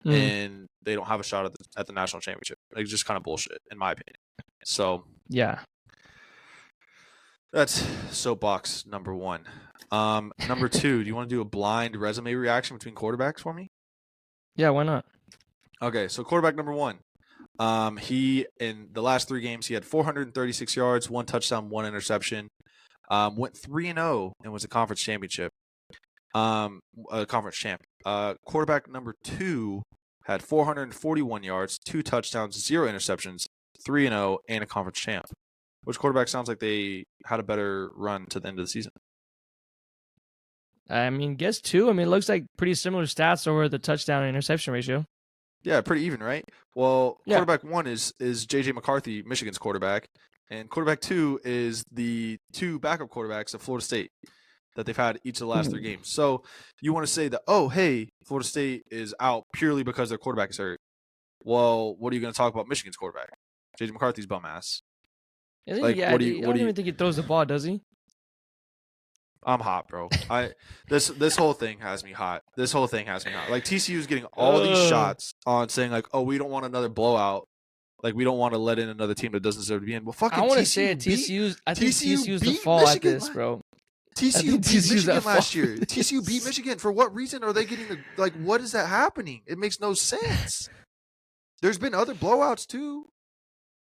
and they don't have a shot at the national championship. Like just kind of bullshit, in my opinion. So yeah, that's soapbox number 1. Number 2, do you want to do a blind resume reaction between quarterbacks for me? Yeah, why not? Okay, so quarterback number 1. He in the last 3 games he had 436 yards, 1 touchdown, 1 interception. Went 3-0 and was a conference championship. A conference champ. Quarterback number 2 had 441 yards, 2 touchdowns, 0 interceptions, 3-0 and a conference champ. Which quarterback sounds like they had a better run to the end of the season? Guess 2. It looks like pretty similar stats over the touchdown and interception ratio. Yeah, pretty even, right? Well, quarterback 1 is J.J. McCarthy, Michigan's quarterback, and quarterback 2 is the 2 backup quarterbacks of Florida State that they've had each of the last 3 games. So you want to say that, oh, hey, Florida State is out purely because their quarterback is hurt. Well, what are you going to talk about Michigan's quarterback? J.J. McCarthy's bum ass. Like, I don't even think he throws the ball, does he? I'm hot, bro. This whole thing has me hot. Like TCU is getting all these shots on saying like, oh, we don't want another blowout. Like we don't want to let in another team that doesn't deserve to be in. Well, fucking I want to TCU say it. I think TCU's the beat fall Michigan at this, bro. TCU beat Michigan last year. TCU beat Michigan. For what reason are they getting what is that happening? It makes no sense. There's been other blowouts too,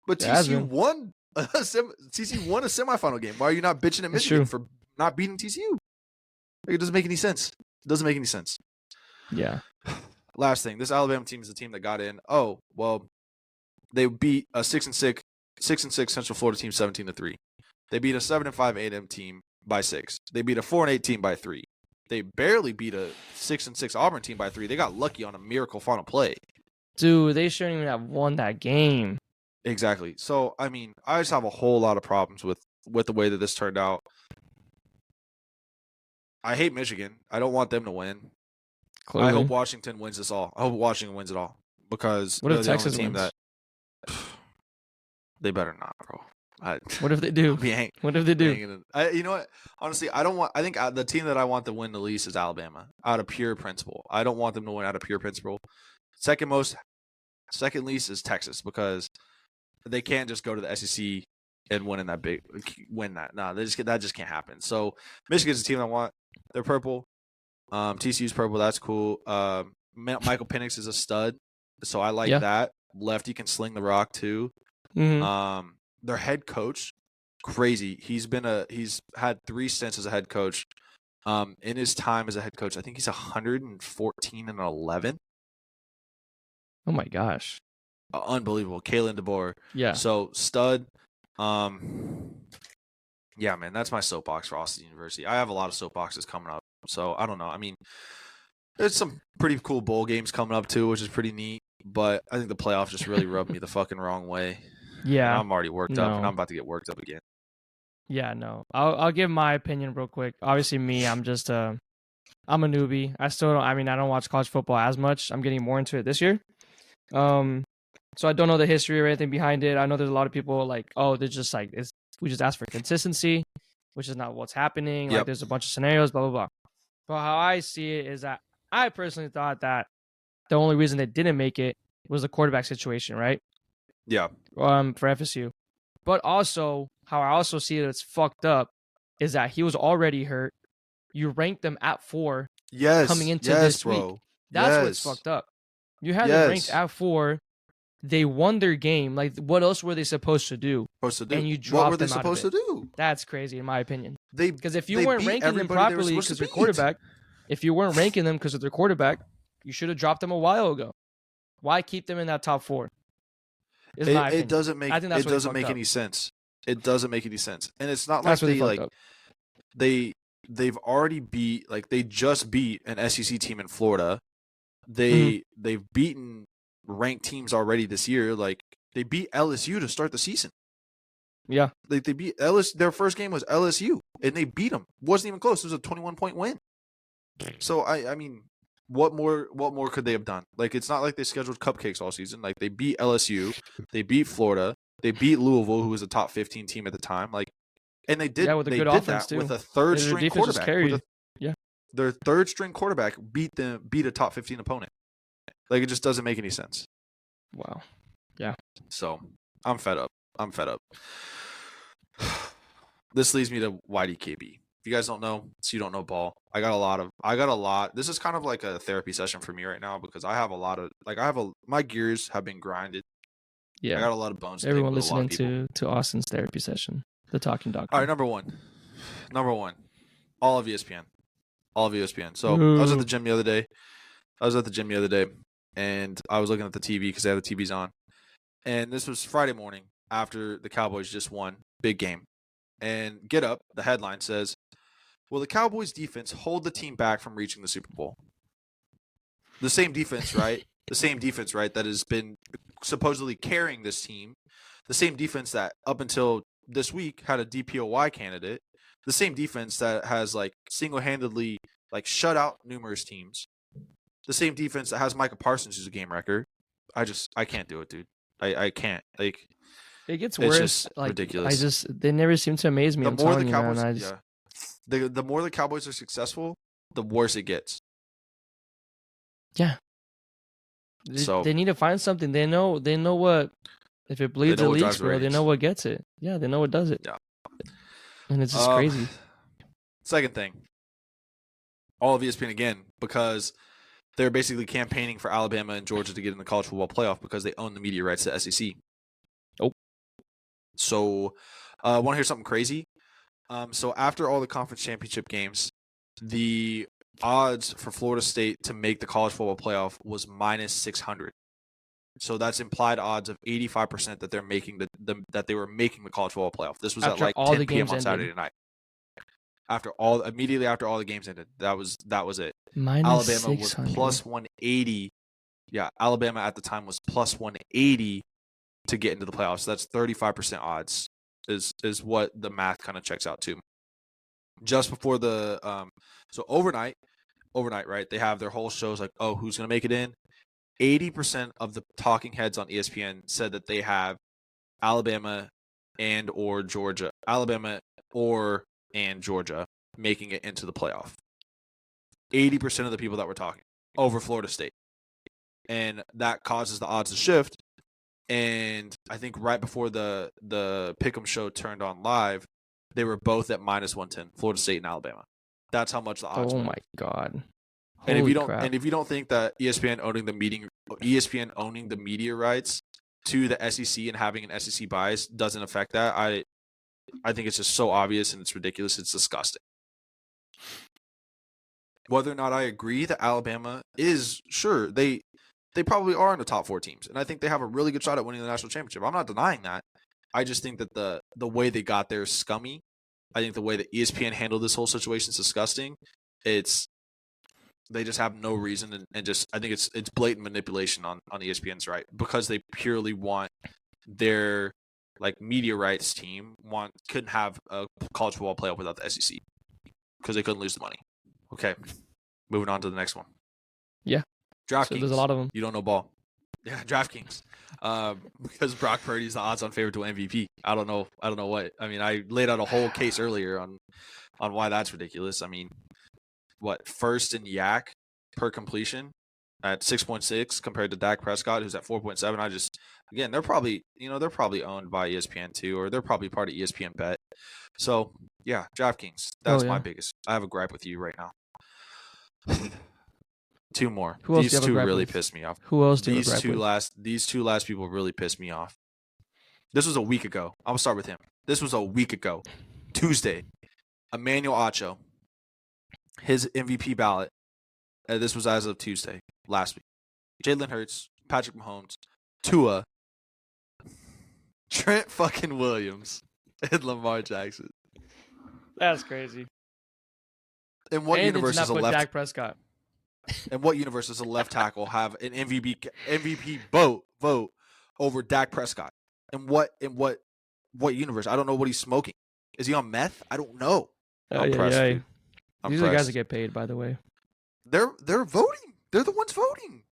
but TCU won a semifinal game. Why are you not bitching at Michigan for not beating TCU? It doesn't make any sense. Yeah. Last thing, this Alabama team is the team that got in. Oh, well, they beat a 6-6 Central Florida team 17-3. They beat a 7-5 A&M team by 6. They beat a 4-8 team by 3. They barely beat a 6-6 Auburn team by 3. They got lucky on a miracle final play. Dude, they shouldn't even have won that game. Exactly. So, I mean, I just have a whole lot of problems with the way that this turned out. I hate Michigan. I don't want them to win. Clearly. I hope Washington wins this all. I hope Washington wins it all because what if Texas wins? That they better not, bro. What if they do? What if they do? You know what? Honestly, I think the team that I want to win the least is Alabama out of pure principle. I don't want them to win out of pure principle. Second least is Texas because they can't just go to the SEC and win that. No, that just can't happen. So Michigan's the team I want. They're purple. TCU's purple. That's cool. Michael Penix is a stud, so I like that. Lefty can sling the rock too. Mm-hmm. Their head coach, crazy. He's had 3 stints as a head coach. In his time as a head coach, I think he's 114-11. Oh my gosh. Unbelievable. Kalen DeBoer. Yeah. So stud. Yeah, man, that's my soapbox for Austin University. I have a lot of soapboxes coming up. So I don't know. I mean, there's some pretty cool bowl games coming up too, which is pretty neat. But I think the playoffs just really rubbed me the fucking wrong way. Yeah. And I'm already worked up, and I'm about to get worked up again. Yeah, no. I'll give my opinion real quick. Obviously, me, I'm just I'm a newbie. I don't watch college football as much. I'm getting more into it this year. So I don't know the history or anything behind it. I know there's a lot of people like, oh, they're just like, we just ask for consistency, which is not what's happening. Like, there's a bunch of scenarios, blah, blah, blah. But how I see it is that I personally thought that the only reason they didn't make it was the quarterback situation, right? Yeah. For FSU. But also, how I also see it, it's fucked up, is that he was already hurt. You ranked them at 4 coming into this week. That's what's fucked up. You had them ranked at 4. They won their game. Like, what else were they supposed to do? And you dropped them out of it. What were they supposed to do? That's crazy, in my opinion. Because if you weren't ranking them properly because of their quarterback, you should have dropped them a while ago. Why keep them in that top 4? It doesn't make any sense. It doesn't make any sense. And it's not like they've already beat, like, they just beat an SEC team in Florida. They've beaten ranked teams already this year. Like, they beat LSU to start the season. Yeah. Like, they beat LSU. Their first game was LSU, and they beat them. Wasn't even close. It was a 21-point win. So I mean, what more could they have done? Like, it's not like they scheduled cupcakes all season. Like, they beat LSU, they beat Florida, they beat Louisville, who was a top 15 team at the time. Like, and they did with a good offense too. With a third string quarterback. Their third string quarterback beat a top 15 opponent. Like, it just doesn't make any sense. Wow. Yeah. So I'm fed up. This leads me to YDKB. If you guys don't know, so you don't know ball. I got a lot. This is kind of like a therapy session for me right now because I have a lot of, like, my gears have been grinded. Yeah. I got a lot of bones. Everyone listening to Austin's therapy session, the Talking Doctor. All right, number one, all of ESPN. So I was at the gym the other day, and I was looking at the TV because they have the TVs on. And this was Friday morning after the Cowboys just won, big game. And Get Up, the headline says, will the Cowboys defense hold the team back from reaching the Super Bowl? The same defense, right? That has been supposedly carrying this team. The same defense that up until this week had a DPOY candidate. The same defense that has, like, single-handedly, like, shut out numerous teams. The same defense that has Micah Parsons, who's a game wrecker. I can't do it, dude. I can't. Like, it gets worse. Just like, ridiculous. They never seem to amaze me. The more the Cowboys are successful, the worse it gets. Yeah. They need to find something. They know what, if it bleeds, it leaks, bro. They know what gets it. Yeah, they know what does it. Yeah. And it's just crazy. Second thing, all of ESPN again, because they're basically campaigning for Alabama and Georgia to get in the college football playoff because they own the media rights to SEC. Oh. So, want to hear something crazy? So after all the conference championship games, the odds for Florida State to make the college football playoff was minus 600. So that's implied odds of 85% that they're making that they were making the college football playoff. This was after at like 10 p.m. on Saturday night. immediately after all the games ended. That was it. Minus Alabama 600. was plus 180. Yeah, Alabama at the time was plus 180 to get into the playoffs. So that's 35% odds is what the math kind of checks out to. Just before the so overnight, right? They have their whole shows like, oh, who's gonna make it in? 80% of the talking heads on ESPN said that they have Alabama and Georgia making it into the playoff. 80% of the people that were talking over Florida State. And that causes the odds to shift. And I think right before the Pick'em show turned on live, they were both at minus 110, Florida State and Alabama. That's how much the odds were. Oh my God. And Holy if you don't think that ESPN owning the media rights to the SEC and having an SEC bias doesn't affect that, I think it's just so obvious and it's ridiculous. It's disgusting. Whether or not I agree that Alabama is, sure, they probably are in the top 4 teams, and I think they have a really good shot at winning the national championship. I'm not denying that. I just think that the way they got there is scummy. I think the way that ESPN handled this whole situation is disgusting. They just have no reason, and just I think it's blatant manipulation on ESPN's right, because they purely want their like media rights team couldn't have a college football playoff without the SEC because they couldn't lose the money. Okay, moving on to the next one. Yeah, DraftKings. So there's a lot of them. You don't know ball. Yeah, DraftKings. Because Brock Purdy's the odds-on favorite to MVP. I don't know what. I mean, I laid out a whole case earlier on why that's ridiculous. I mean, what, first in yak per completion at 6.6 compared to Dak Prescott, who's at 4.7. Again, they're probably owned by ESPN too, or they're probably part of ESPN Bet. So yeah, DraftKings. That's my biggest. I have a gripe with you right now. 2 more. These 2 really pissed me off. Who else do you have a gripe with? These 2 last people really pissed me off. This was a week ago. I'll start with him. This was a week ago. Tuesday. Emmanuel Acho. His MVP ballot. This was as of Tuesday, last week. Jalen Hurts, Patrick Mahomes, Tua, Trent fucking Williams, and Lamar Jackson. That's crazy. In what universe is a left Dak Prescott? In what universe does a left tackle have an MVP vote over Dak Prescott? In what universe? I don't know what he's smoking. Is he on meth? I don't know. I'm impressed. These are the guys that get paid, by the way. They're voting. They're the ones voting.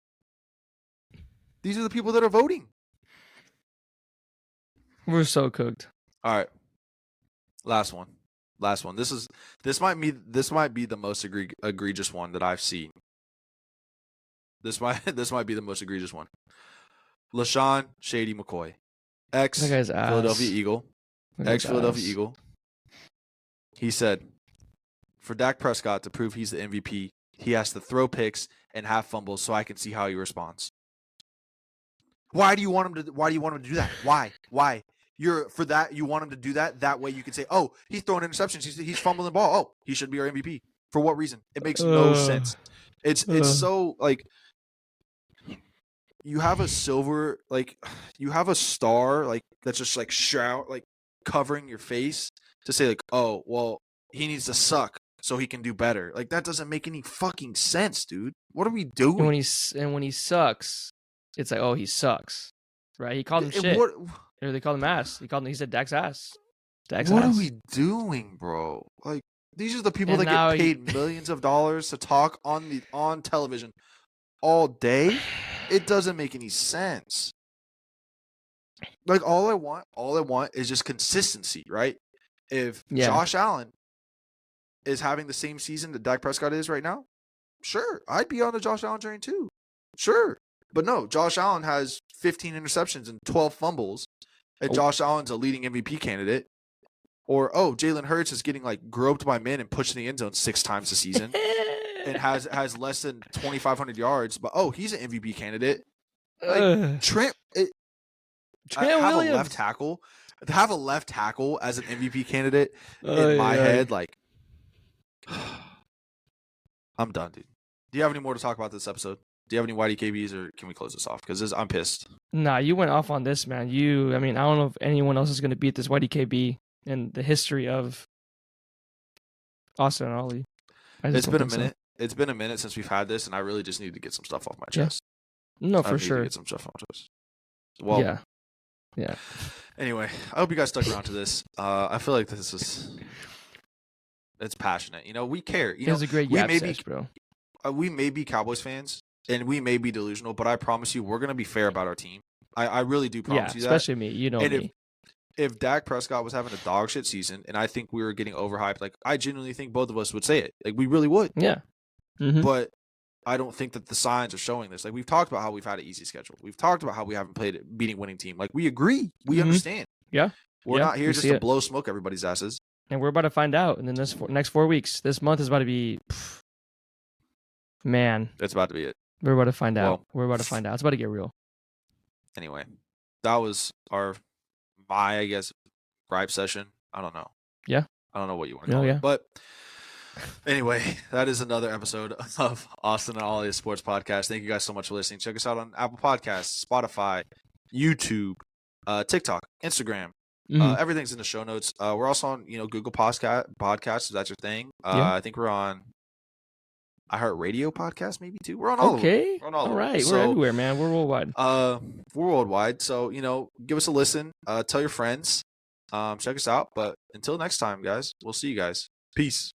These are the people that are voting. We're so cooked. All right. Last one. This might be the most egregious one that I've seen. This might be the most egregious one. LaShawn Shady McCoy, ex-Philadelphia Eagle. He said, for Dak Prescott to prove he's the MVP, he has to throw picks and have fumbles so I can see how he responds. Why do you want him to do that? Why? You want him to do that? That way you can say, oh, he's throwing interceptions. He's fumbling the ball. Oh, he should be our MVP. For what reason? It makes no sense. It's so like you have a star like that's just like shroud like covering your face to say like, oh, well, he needs to suck so he can do better. Like that doesn't make any fucking sense, dude. What are we doing? And when he sucks, it's like, oh, he sucks, right? He called him shit. Or they called him ass. He said Dak's ass. What are we doing, bro? Like these are the people that get paid millions of dollars to talk on television all day. It doesn't make any sense. Like all I want is just consistency, right? If Josh Allen is having the same season that Dak Prescott is right now, sure, I'd be on the Josh Allen train too. Sure. But no, Josh Allen has 15 interceptions and 12 fumbles, and Josh Allen's a leading MVP candidate. Or, Jalen Hurts is getting like groped by men and pushed in the end zone 6 times a season and has less than 2,500 yards, but he's an MVP candidate. Like, Trent have Williams. Have a left tackle as an MVP candidate in my head. Like, I'm done, dude. Do you have any more to talk about this episode? Do you have any YDKBs, or can we close this off? Because I'm pissed. Nah, you went off on this, man. I don't know if anyone else is going to beat this YDKB in the history of Austin and Ollie. It's been a minute. It's been a minute since we've had this, and I really just need to get some stuff off my chest. No, for sure. To get some stuff off my chest. Well, yeah. Anyway, I hope you guys stuck around to this. I feel like this is it's passionate. We care. It was a great sesh, bro. We may be Cowboys fans, and we may be delusional, but I promise you, we're gonna be fair about our team. I really do promise you that. Especially me. You know me. If Dak Prescott was having a dog shit season, and I think we were getting overhyped, like I genuinely think both of us would say it. Like we really would. Yeah. Mm-hmm. But I don't think that the signs are showing this. Like we've talked about how we've had an easy schedule. We've talked about how we haven't played a beating winning team. Like we agree. We understand. Yeah. We're not here just to blow smoke everybody's asses. And we're about to find out in the next 4 weeks. This month is about to be, man. It's about to be it. We're about to find out. We're about to find out. It's about to get real. Anyway, that was my, I guess, gripe session. I don't know. Yeah. I don't know what you want to call it. But anyway, that is another episode of Austin and Ollie Sports Podcast. Thank you guys so much for listening. Check us out on Apple Podcasts, Spotify, YouTube, TikTok, Instagram. Everything's in the show notes. We're also on, Google Podcasts, if that's your thing. I think we're on iHeartRadio podcast, maybe too. We're on all of them. We're on all right. We're everywhere, man. We're worldwide. We're worldwide. So, give us a listen. Tell your friends. Check us out. But until next time, guys, we'll see you guys. Peace.